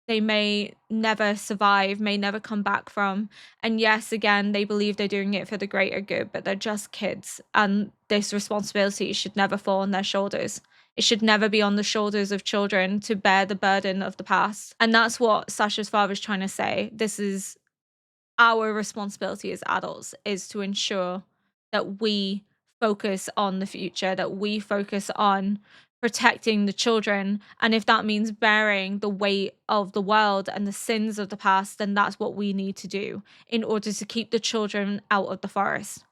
they may never survive, may never come back from. And yes, again, they believe they're doing it for the greater good, but they're just kids. And this responsibility should never fall on their shoulders. It should never be on the shoulders of children to bear the burden of the past. And that's what Sasha's father is trying to say. This is our responsibility as adults, is to ensure that we focus on the future, that we focus on protecting the children. And if that means bearing the weight of the world and the sins of the past, then that's what we need to do in order to keep the children out of the forest.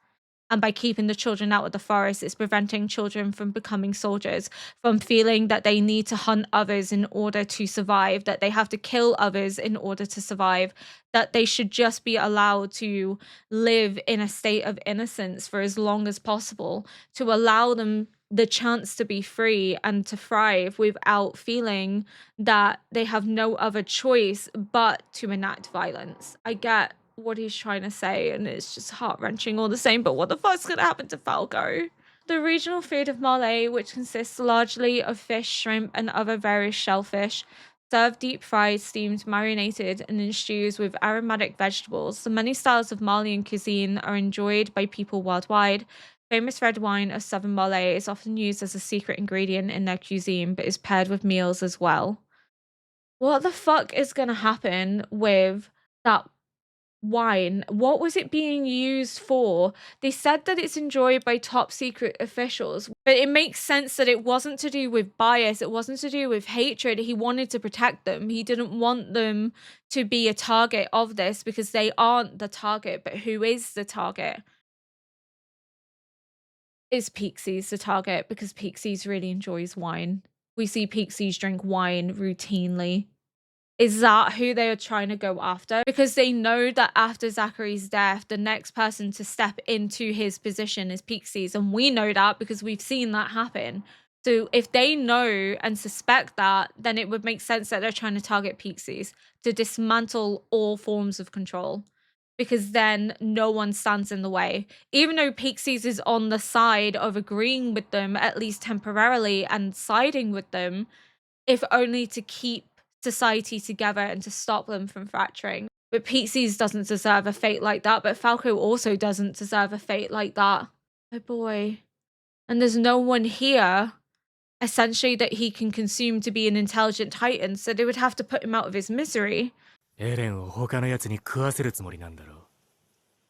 And by keeping the children out of the forest, it's preventing children from becoming soldiers, from feeling that they need to hunt others in order to survive, that they have to kill others in order to survive, that they should just be allowed to live in a state of innocence for as long as possible, to allow them the chance to be free and to thrive without feeling that they have no other choice but to enact violence. I get what he's trying to say, and it's just heart-wrenching all the same, but what the fuck's gonna happen to Falco? The regional food of Male, which consists largely of fish, shrimp, and other various shellfish, served deep-fried, steamed, marinated, and in stews with aromatic vegetables. The many styles of Malian cuisine are enjoyed by people worldwide. Famous red wine of southern Male is often used as a secret ingredient in their cuisine, but is paired with meals as well. What the fuck is gonna happen with that wine? What was it being used for? They said that it's enjoyed by top secret officials, but it makes sense that it wasn't to do with bias. It wasn't to do with hatred. He wanted to protect them. He didn't want them to be a target of this because they aren't the target. But who is the target? Is Pixies the target? Because Pixies really enjoys wine. We see Pixies drink wine routinely. Is that who they are trying to go after? Because they know that after Zachary's death, the next person to step into his position is Pixies. And we know that because we've seen that happen. So if they know and suspect that, then it would make sense that they're trying to target Pixies to dismantle all forms of control. Because then no one stands in the way. Even though Pixies is on the side of agreeing with them, at least temporarily, and siding with them, if only to keep society together and to stop them from fracturing. But Pixies doesn't deserve a fate like that, but Falco also doesn't deserve a fate like that. Oh boy. And there's no one here, essentially, that he can consume to be an intelligent titan, so they would have to put him out of his misery. エレンを他のやつに食わせるつもりなんだろう。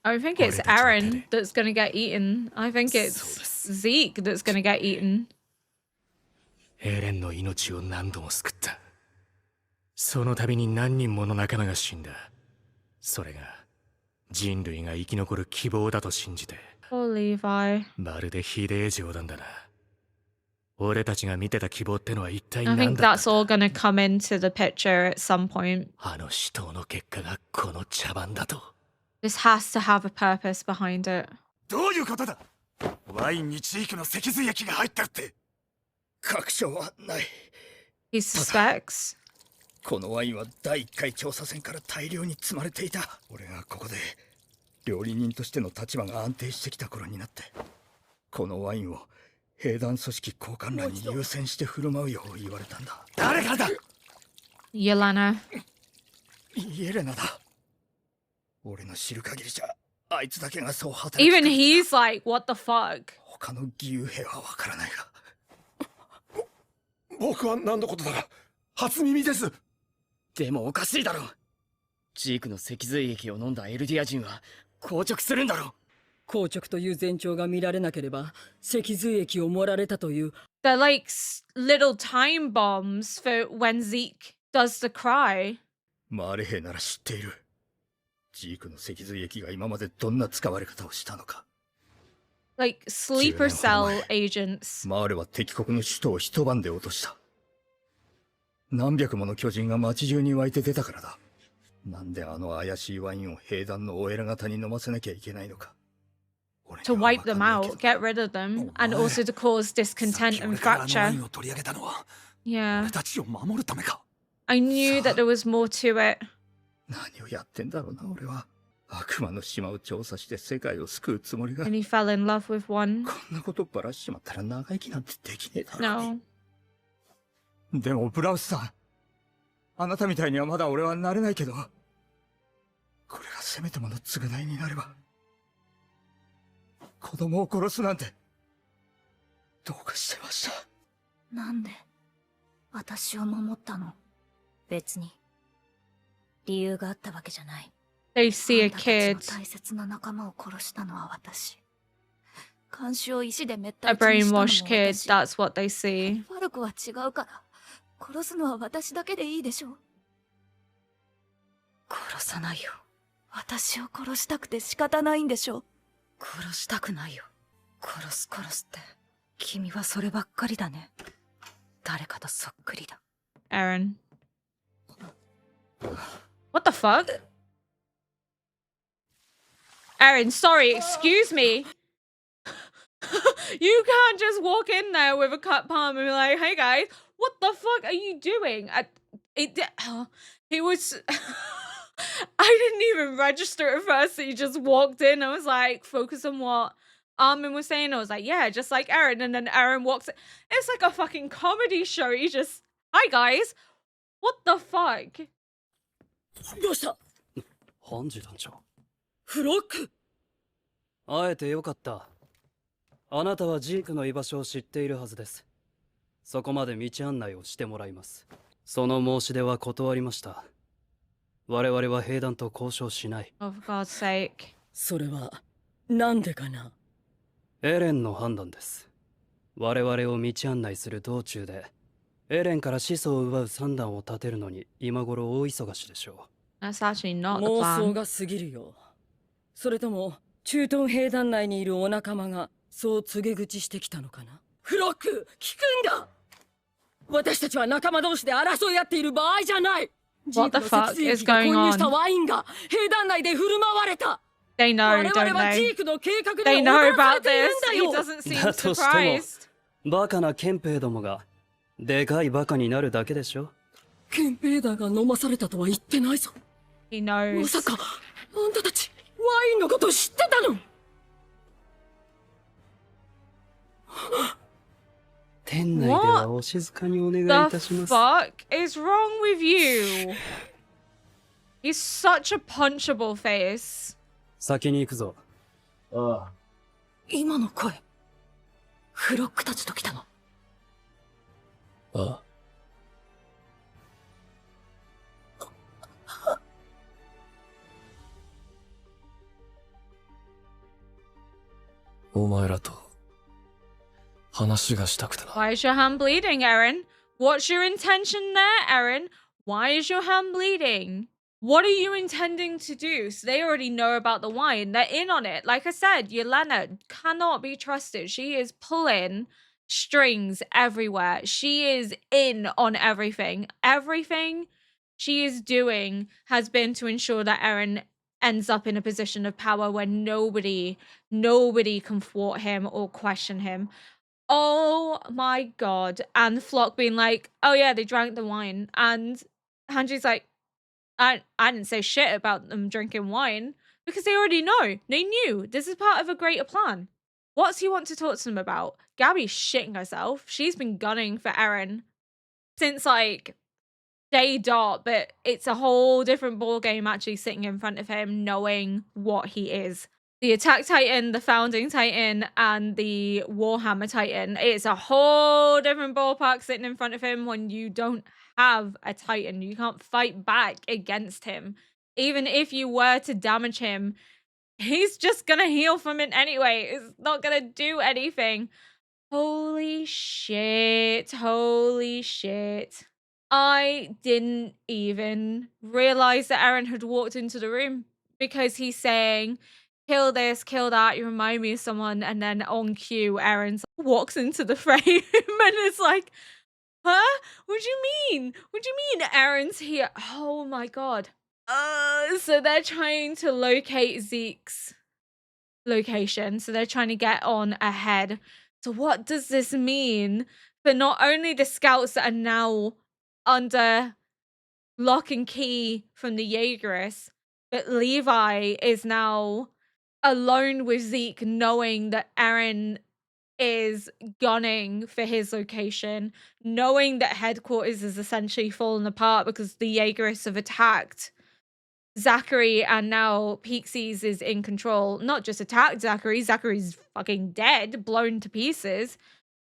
I don't think it's Eren that's gonna get eaten. I think it's Zeke that's gonna get eaten. エレンの命を何度も救った。その度に何人もの仲間が死んだ。それが人類が生き残る希望だと信じて。Oh, Levi. まるでひでえ冗談だな。俺たちが見てた希望ってのは一体 I 何 think だった that's all gonna come into the picture at some point. あの死闘の結果がこの茶番だと。This has to have a purpose behind it. どういうことだ。ワインに地域の脊髄液が入ってるって。確証はない。 He suspects. このワインは第1回調査船から大量に積まれていた。俺がここで料理人としての立場が安定してきた頃になって、このワインを兵団組織高官らに優先して振る舞うよう言われたんだ。誰からだ。Yelena. イエレナだ。俺の知る限りじゃあいつだけがそう働きか Even けて he's like, what the fuck? 他の義勇兵はわからないが。僕は何のことだか初耳です。でもおかしいだろ。ジークの脊髄液を飲んだエルディア人は硬直するんだろ。硬直という前兆が見られなければ脊髄液を盛られたという They're like little time bombs for when Zeke does the cry. マーレ兵なら知っている。ジークの脊髄液が今までどんな使われ方をしたのか。 Like sleeper cell agents. マーレは敵国の首都を一晩で落とした。何百もの巨人が街中に湧いて出たからだ。なんであの怪しいワインを兵団のお偉方に飲ませなきゃいけないのか。 To wipe them out, get rid of them, and also to cause discontent and fracture. Yeah. I knew that there was more to it. 何をやってんだろうな俺は。悪魔の島を調査して世界を救うつもりが。 And he fell in love with one. こんなことばらしちまったら長生きなんてできねえだろうに。 No. でもブラウスさん、あなたみたいにはまだ俺はなれないけど、これがせめてもの償いになれば。子供を殺すなんてどうかしてました。なんで私を守ったの？別に理由があったわけじゃない。 They see a あんたたちの kid, 大切な仲間を殺したのは私。監視を石で滅 a 体にしたのも brainwashed kid. 私。 That's what they see. ファルコは違うから殺すのは私だけでいいでしょ。殺さないよ。私を殺したくて仕方ないんでしょ。殺したくないよ。殺すって君はそればっかりだね。誰かとそっくりだ。 Aaron. What the fuck? Aaron, sorry, excuse me. You can't just walk in there with a cut palm and be like, hey guys, what the fuck are you doing? He was... I didn't even register at first that he just walked in. I was like, focus on what Armin was saying. I was like, yeah, just like Aaron. And then Aaron walks in. It's like a fucking comedy show. He just, hi guys. What the fuck? どうした？ハンジ団長。フロック。会えてよかった。あなたはジークの居場所を知っているはずです。そこまで道案内をしてもらいます。その申し出は断りました。我々は兵団と交渉しない。Oh, for God's sake. それはなんでかな。エレンの判断です。我々を道案内する道中で、エレンから始祖を奪う算段を立てるのに今頃大忙しでしょう。That's actually not the 妄 plan. 想が過ぎるよ。それとも駐屯兵団内にいるお仲間がそう告げ口してきたのかな。フロック、聞くんだ。私たちは仲間同士で争い合っている場合じゃない。 What the fuck is going on? したワインが兵団内で振る舞われた。 They know, don't they? They know about this. He doesn't seem だとしても surprised. バカな憲兵どもがでかいバカになるだけでしょ。憲兵団が飲まされたとは言ってないぞ。 He knows. まさかあんたたちワインのこと知ってたの？店内ではお静かにお願いいたします。 The fuck is wrong with you? He's such a punchable face. 先に行くぞ。ああ。今の声、フロックたちと来たの。ああ。お前らと話がしたくてな。 Why is your hand bleeding, Aaron? What's your intention there, Aaron? Why is your hand bleeding? What are you intending to do? So they already know about the wine. They're in on it. Like I said, Yelena cannot be trusted. She is pulling strings everywhere. She is in on everything. Everything she is doing has been to ensure that Aaron ends up in a position of power where nobody can thwart him or question him. Oh my God. And Flock being like, oh yeah, they drank the wine. And Hanji's like, I didn't say shit about them drinking wine because they already know. They knew. This is part of a greater plan. What's he want to talk to them about? Gabby's shitting herself. She's been gunning for Aaron since like Day dot, but it's a whole different ball game actually sitting in front of him, knowing what he is. The Attack Titan, the Founding Titan, and the Warhammer Titan. It's a whole different ballpark sitting in front of him when you don't have a Titan. You can't fight back against him. Even if you were to damage him, he's just gonna heal from it anyway. It's not gonna do anything. Holy shit. Holy shit. I didn't even realize that Eren had walked into the room because he's saying, kill this, kill that, you remind me of someone. And then on cue, Eren walks into the frame and it's like, huh? What do you mean? What do you mean Eren's here? Oh my god. So they're trying to locate Zeke's location. So they're trying to get on ahead. So what does this mean for not only the scouts that are now under lock and key from the Jaegerists, but Levi is now alone with Zeke, knowing that Eren is gunning for his location, knowing that headquarters is essentially fallen apart because the Jaegerists have attacked Zachary and now Pixies is in control. Not just attacked Zachary, Zachary's fucking dead, blown to pieces.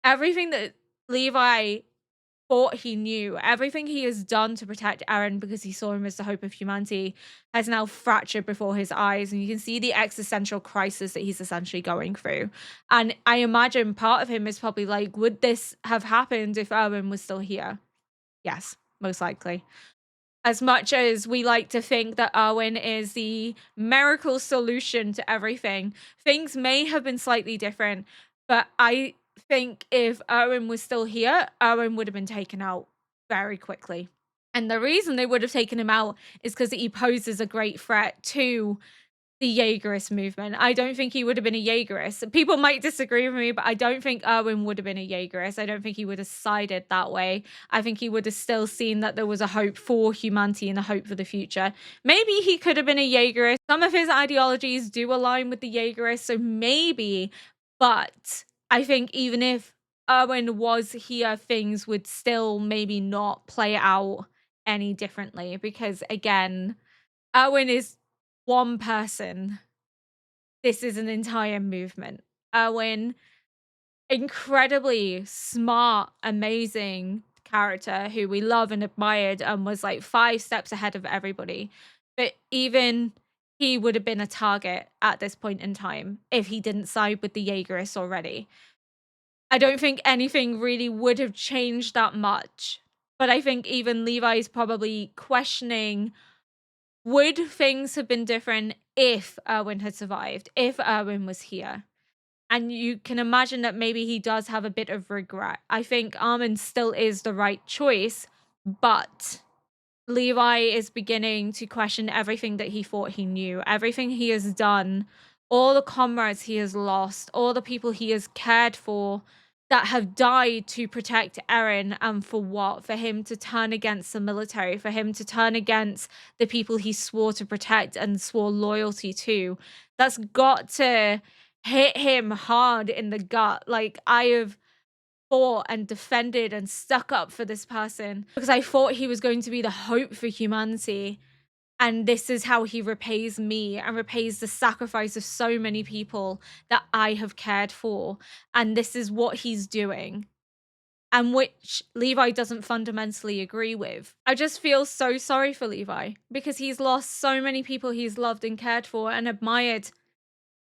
Everything that Levi thought he knew, everything he has done to protect Eren because he saw him as the hope of humanity, has now fractured before his eyes. And you can see the existential crisis that he's essentially going through. And I imagine part of him is probably like, would this have happened if Erwin was still here? Yes, most likely. As much as we like to think that Erwin is the miracle solution to everything, things may have been slightly different, but I think if Erwin was still here, Erwin would have been taken out very quickly. And the reason they would have taken him out is because he poses a great threat to the Jaegerist movement. I don't think he would have been a Jaegerist. People might disagree with me, but I don't think Erwin would have been a Jaegerist. I don't think he would have sided that way. I think he would have still seen that there was a hope for humanity and a hope for the future. Maybe he could have been a Jaegerist. Some of his ideologies do align with the Jaegerists, so maybe, but I think even if Erwin was here, things would still maybe not play out any differently because, again, Erwin is one person. This is an entire movement. Erwin, incredibly smart, amazing character who we love and admired and was like 5 steps ahead of everybody. But even he would have been a target at this point in time if he didn't side with the Jaegerists already. I don't think anything really would have changed that much. But I think even Levi's probably questioning, would things have been different if Erwin had survived, if Erwin was here? And you can imagine that maybe he does have a bit of regret. I think Armin still is the right choice, but Levi is beginning to question everything that he thought he knew, everything he has done, all the comrades he has lost, all the people he has cared for that have died to protect Eren, and for what? For him to turn against the military, for him to turn against the people he swore to protect and swore loyalty to. That's got to hit him hard in the gut. Like, I have fought and defended and stuck up for this person because I thought he was going to be the hope for humanity. And this is how he repays me and repays the sacrifice of so many people that I have cared for. And this is what he's doing, and which Levi doesn't fundamentally agree with. I just feel so sorry for Levi because he's lost so many people he's loved and cared for and admired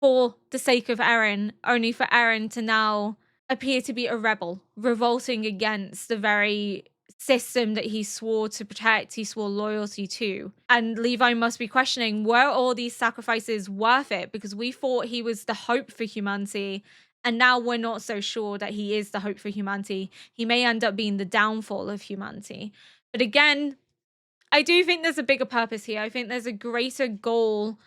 for the sake of Eren, only for Eren to now appear to be a rebel, revolting against the very system that he swore to protect, he swore loyalty to. And Levi must be questioning, were all these sacrifices worth it? Because we thought he was the hope for humanity, and now we're not so sure that he is the hope for humanity. He may end up being the downfall of humanity. But again, I do think there's a bigger purpose here. I think there's a greater goal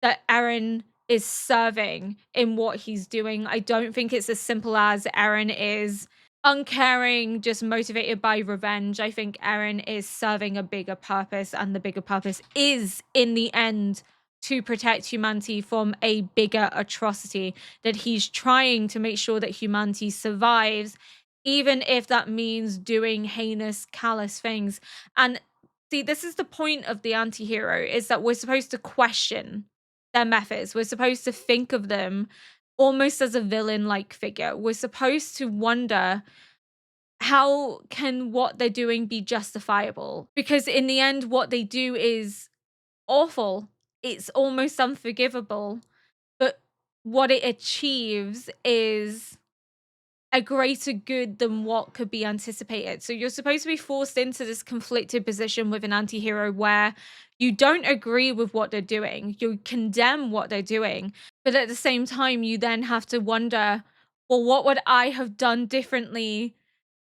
that Eren is serving in what he's doing. I don't think it's as simple as Eren is uncaring, just motivated by revenge. I think Eren is serving a bigger purpose, and the bigger purpose is, in the end, to protect humanity from a bigger atrocity, that he's trying to make sure that humanity survives, even if that means doing heinous, callous things. And See, this is the point of the anti-hero, is that we're supposed to question their methods. We're supposed to think of them almost as a villain-like figure. We're supposed to wonder, how can what they're doing be justifiable? Because in the end, what they do is awful. It's almost unforgivable. But what it achieves is a greater good than what could be anticipated. So you're supposed to be forced into this conflicted position with an anti-hero where you don't agree with what they're doing. You condemn what they're doing. But at the same time, you then have to wonder, well, what would I have done differently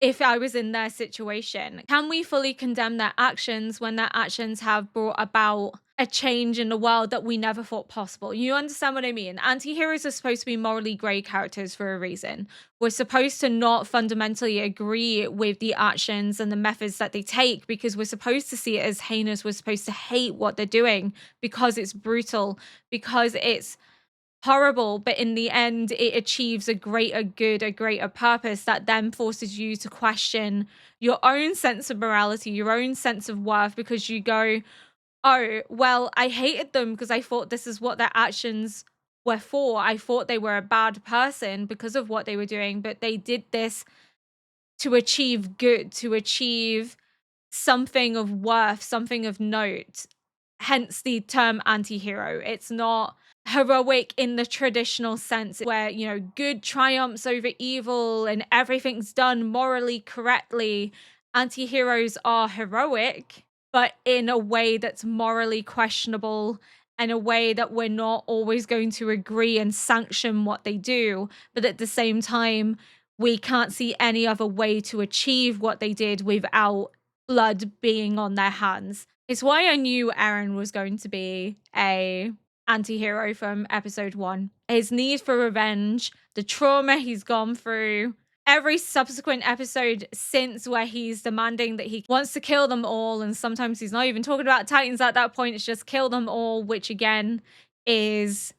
if I was in their situation? Can we fully condemn their actions when their actions have brought about a change in the world that we never thought possible? You understand what I mean? Anti-heroes are supposed to be morally grey characters for a reason. We're supposed to not fundamentally agree with the actions and the methods that they take because we're supposed to see it as heinous. We're supposed to hate what they're doing because it's brutal, because it's horrible, but in the end it achieves a greater good, a greater purpose that then forces you to question your own sense of morality, your own sense of worth, because you go, oh, well, I hated them because I thought this is what their actions were for. I thought they were a bad person because of what they were doing, but they did this to achieve good, to achieve something of worth, something of note. Hence the term anti-hero. It's not heroic in the traditional sense where, you know, good triumphs over evil and everything's done morally correctly. Anti-heroes are heroic, but in a way that's morally questionable, in a way that we're not always going to agree and sanction what they do. But at the same time, we can't see any other way to achieve what they did without blood being on their hands. It's why I knew Eren was going to be a anti-hero from episode 1. His need for revenge, the trauma he's gone through, every subsequent episode since where he's demanding that he wants to kill them all, and sometimes he's not even talking about Titans at that point, it's just kill them all, which again is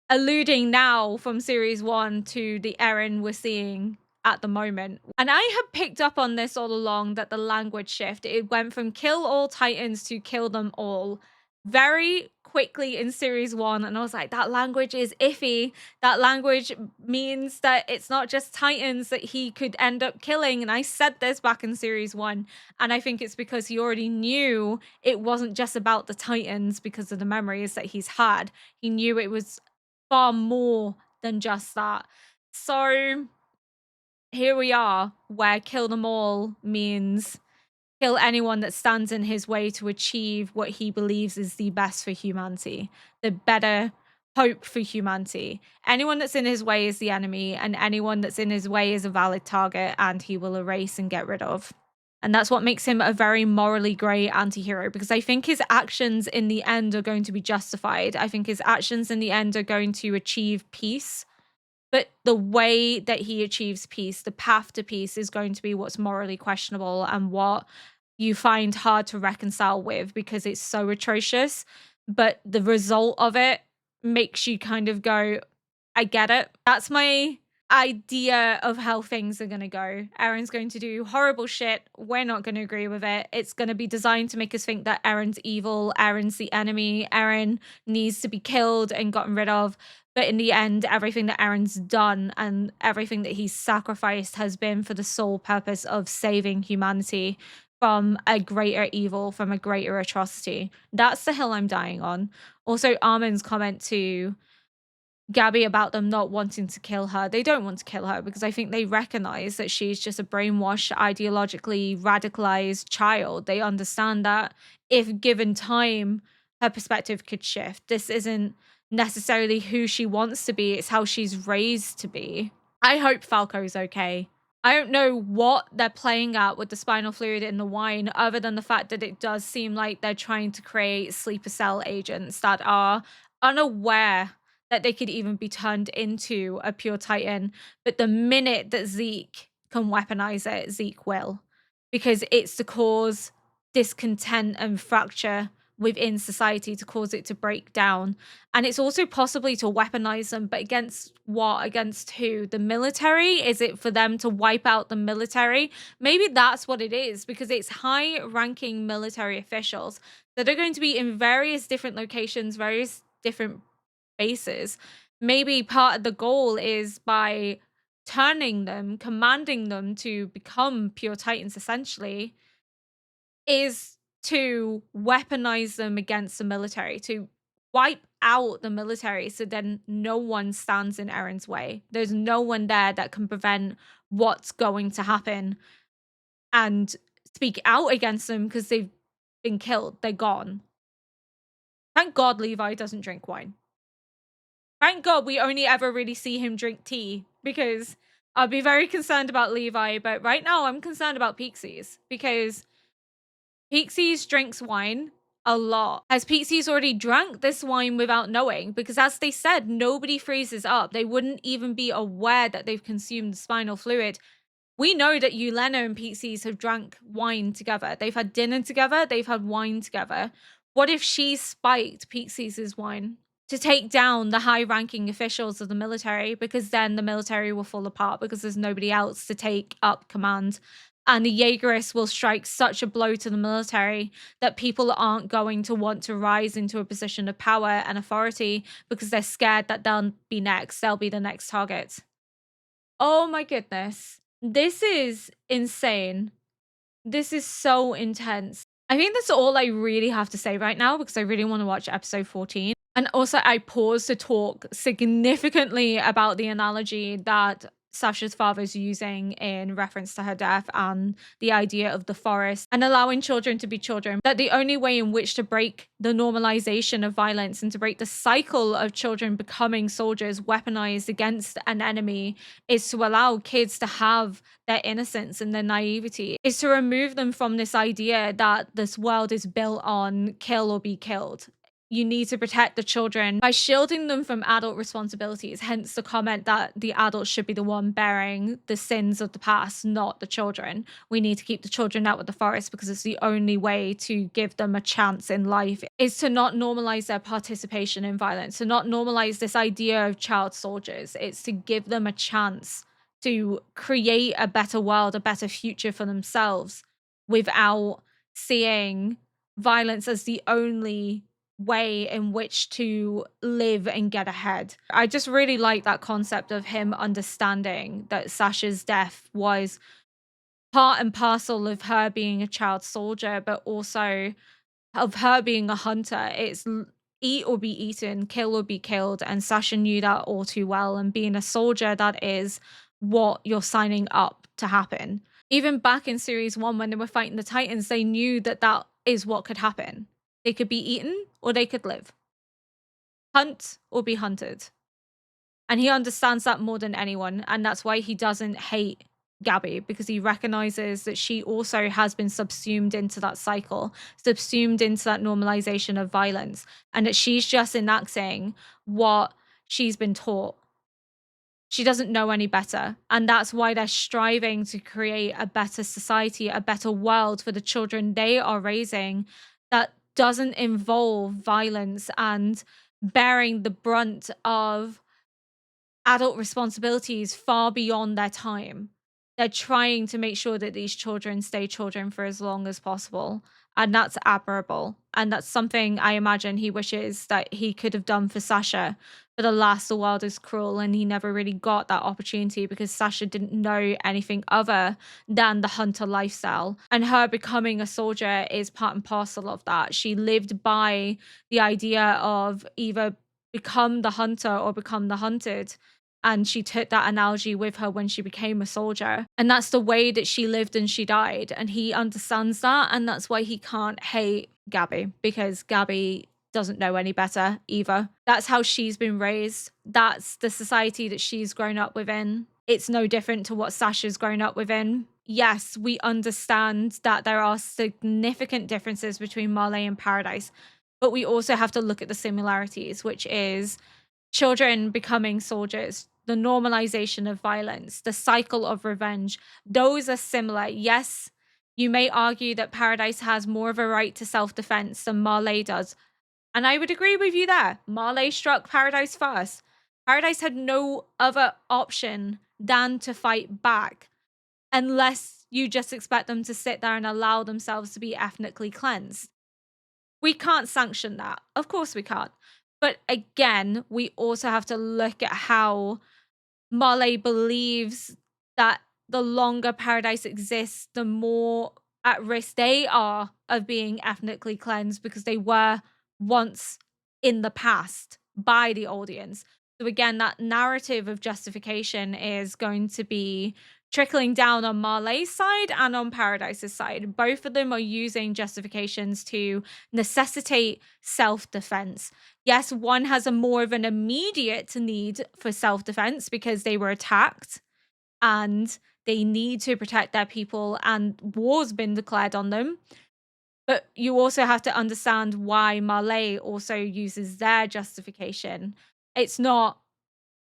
alluding now from series 1 to the Eren we're seeing at the moment. And I had picked up on this all along, that the language shift, it went from kill all Titans to kill them all very quickly in series 1, and I was like, that language is iffy. That language means that it's not just Titans that he could end up killing, and I said this back in series 1, and I think it's because he already knew it wasn't just about the Titans because of the memories that he's had. He knew it was far more than just that. So here we are, where kill them all means kill anyone that stands in his way to achieve what he believes is the best for humanity, the better hope for humanity. Anyone that's in his way is the enemy, and anyone that's in his way is a valid target, and he will erase and get rid of. And that's what makes him a very morally grey anti-hero, because I think his actions in the end are going to be justified. I think his actions in the end are going to achieve peace. But the way that he achieves peace, the path to peace, is going to be what's morally questionable and what you find hard to reconcile with because it's so atrocious. But the result of it makes you kind of go, I get it. That's my idea of how things are going to go. Eren's going to do horrible shit. We're not going to agree with it. It's going to be designed to make us think that Eren's evil. Eren's the enemy. Eren needs to be killed and gotten rid of. But in the end, everything that Eren's done and everything that he's sacrificed has been for the sole purpose of saving humanity from a greater evil, from a greater atrocity. That's the hill I'm dying on. Also, Armin's comment to Gabby about them not wanting to kill her. They don't want to kill her because I think they recognize that she's just a brainwashed, ideologically radicalized child. They understand that if given time, her perspective could shift. This isn't necessarily who she wants to be, it's how she's raised to be. I hope Falco's okay. I don't know what they're playing at with the spinal fluid in the wine, other than the fact that it does seem like they're trying to create sleeper cell agents that are unaware that they could even be turned into a pure Titan. But the minute that Zeke can weaponize it, Zeke will. Because it's to cause discontent and fracture within society to cause it to break down. And it's also possibly to weaponize them, but against what? Against who? The military? Is it for them to wipe out the military? Maybe that's what it is, because it's high-ranking military officials that are going to be in various different locations, various different bases. Maybe part of the goal is by turning them, commanding them to become pure titans essentially, is to weaponize them against the military, to wipe out the military so then no one stands in Eren's way. There's no one there that can prevent what's going to happen and speak out against them because they've been killed. They're gone. Thank God Levi doesn't drink wine. Thank God we only ever really see him drink tea, because I'll be very concerned about Levi, but right now I'm concerned about Pixies, because Pixies drinks wine a lot. Has Pixies already drank this wine without knowing? Because as they said, nobody freezes up. They wouldn't even be aware that they've consumed the spinal fluid. We know that Yelena and Pixies have drank wine together. They've had dinner together. They've had wine together. What if she spiked Pixies' wine to take down the high-ranking officials of the military? Because then the military will fall apart because there's nobody else to take up command. And the Jaegerists will strike such a blow to the military that people aren't going to want to rise into a position of power and authority because they're scared that they'll be next. They'll be the next target. Oh my goodness. This is insane. This is so intense. I think that's all I really have to say right now, because I really want to watch episode 14. And also, I paused to talk significantly about the analogy that Sasha's father is using in reference to her death and the idea of the forest and allowing children to be children. That the only way in which to break the normalization of violence and to break the cycle of children becoming soldiers weaponized against an enemy is to allow kids to have their innocence and their naivety, is to remove them from this idea that this world is built on kill or be killed. You need to protect the children by shielding them from adult responsibilities, hence the comment that the adults should be the one bearing the sins of the past, not the children. We need to keep the children out of the forest because it's the only way to give them a chance in life, is to not normalize their participation in violence, to not normalize this idea of child soldiers. It's to give them a chance to create a better world, a better future for themselves without seeing violence as the only way in which to live and get ahead. I just really like that concept of him understanding that Sasha's death was part and parcel of her being a child soldier, but also of her being a hunter. It's eat or be eaten, kill or be killed, and Sasha knew that all too well. And being a soldier, that is what you're signing up to happen. Even back in series 1, when they were fighting the Titans, they knew that that is what could happen. They could be eaten or they could live. Hunt or be hunted. And he understands that more than anyone. And that's why he doesn't hate Gabby, because he recognizes that she also has been subsumed into that cycle, subsumed into that normalization of violence, and that she's just enacting what she's been taught. She doesn't know any better. And that's why they're striving to create a better society, a better world for the children they are raising that doesn't involve violence and bearing the brunt of adult responsibilities far beyond their time. They're trying to make sure that these children stay children for as long as possible. And that's admirable. And that's something I imagine he wishes that he could have done for Sasha. But alas, the world is cruel, and he never really got that opportunity because Sasha didn't know anything other than the hunter lifestyle. And her becoming a soldier is part and parcel of that. She lived by the idea of either become the hunter or become the hunted. And she took that analogy with her when she became a soldier. And that's the way that she lived and she died. And he understands that. And that's why he can't hate Gabby, because Gabby doesn't know any better either. That's how she's been raised. That's the society that she's grown up within. It's no different to what Sasha's grown up within. Yes, we understand that there are significant differences between Marley and Paradise, but we also have to look at the similarities, which is children becoming soldiers, the normalization of violence, the cycle of revenge. Those are similar. Yes, You may argue that Paradise has more of a right to self-defense than Marley does. And I would agree with you there. Marley struck Paradise first. Paradise had no other option than to fight back, unless you just expect them to sit there and allow themselves to be ethnically cleansed. We can't sanction that. Of course we can't. But again, we also have to look at how Marley believes that the longer Paradise exists, the more at risk they are of being ethnically cleansed, because they were once in the past by the audience. So again, that narrative of justification is going to be trickling down on Marley's side and on Paradise's side. Both of them are using justifications to necessitate self-defense. Yes, one has a more of an immediate need for self-defense because they were attacked and they need to protect their people and war's been declared on them. But you also have to understand why Marley also uses their justification. It's not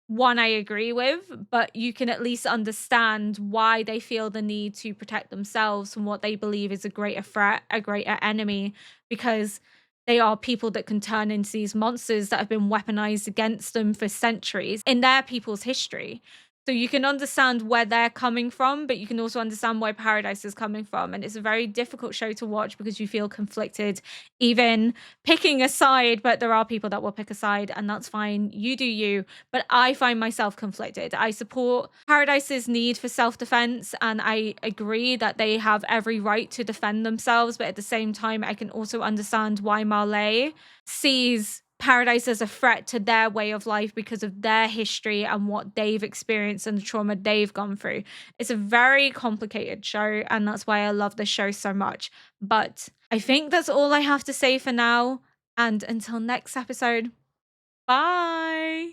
one I agree with, but you can at least understand why they feel the need to protect themselves from what they believe is a greater threat, a greater enemy, because they are people that can turn into these monsters that have been weaponized against them for centuries in their people's history. So you can understand where they're coming from, but you can also understand where Paradise is coming from. And it's a very difficult show to watch because you feel conflicted, even picking a side, but there are people that will pick a side, and that's fine. You do you. But I find myself conflicted. I support Paradise's need for self-defense, and I agree that they have every right to defend themselves. But at the same time, I can also understand why Marley sees Paradise as a threat to their way of life because of their history and what they've experienced and the trauma they've gone through. It's a very complicated show, and that's why I love this show so much. But I think that's all I have to say for now. And until next episode, bye.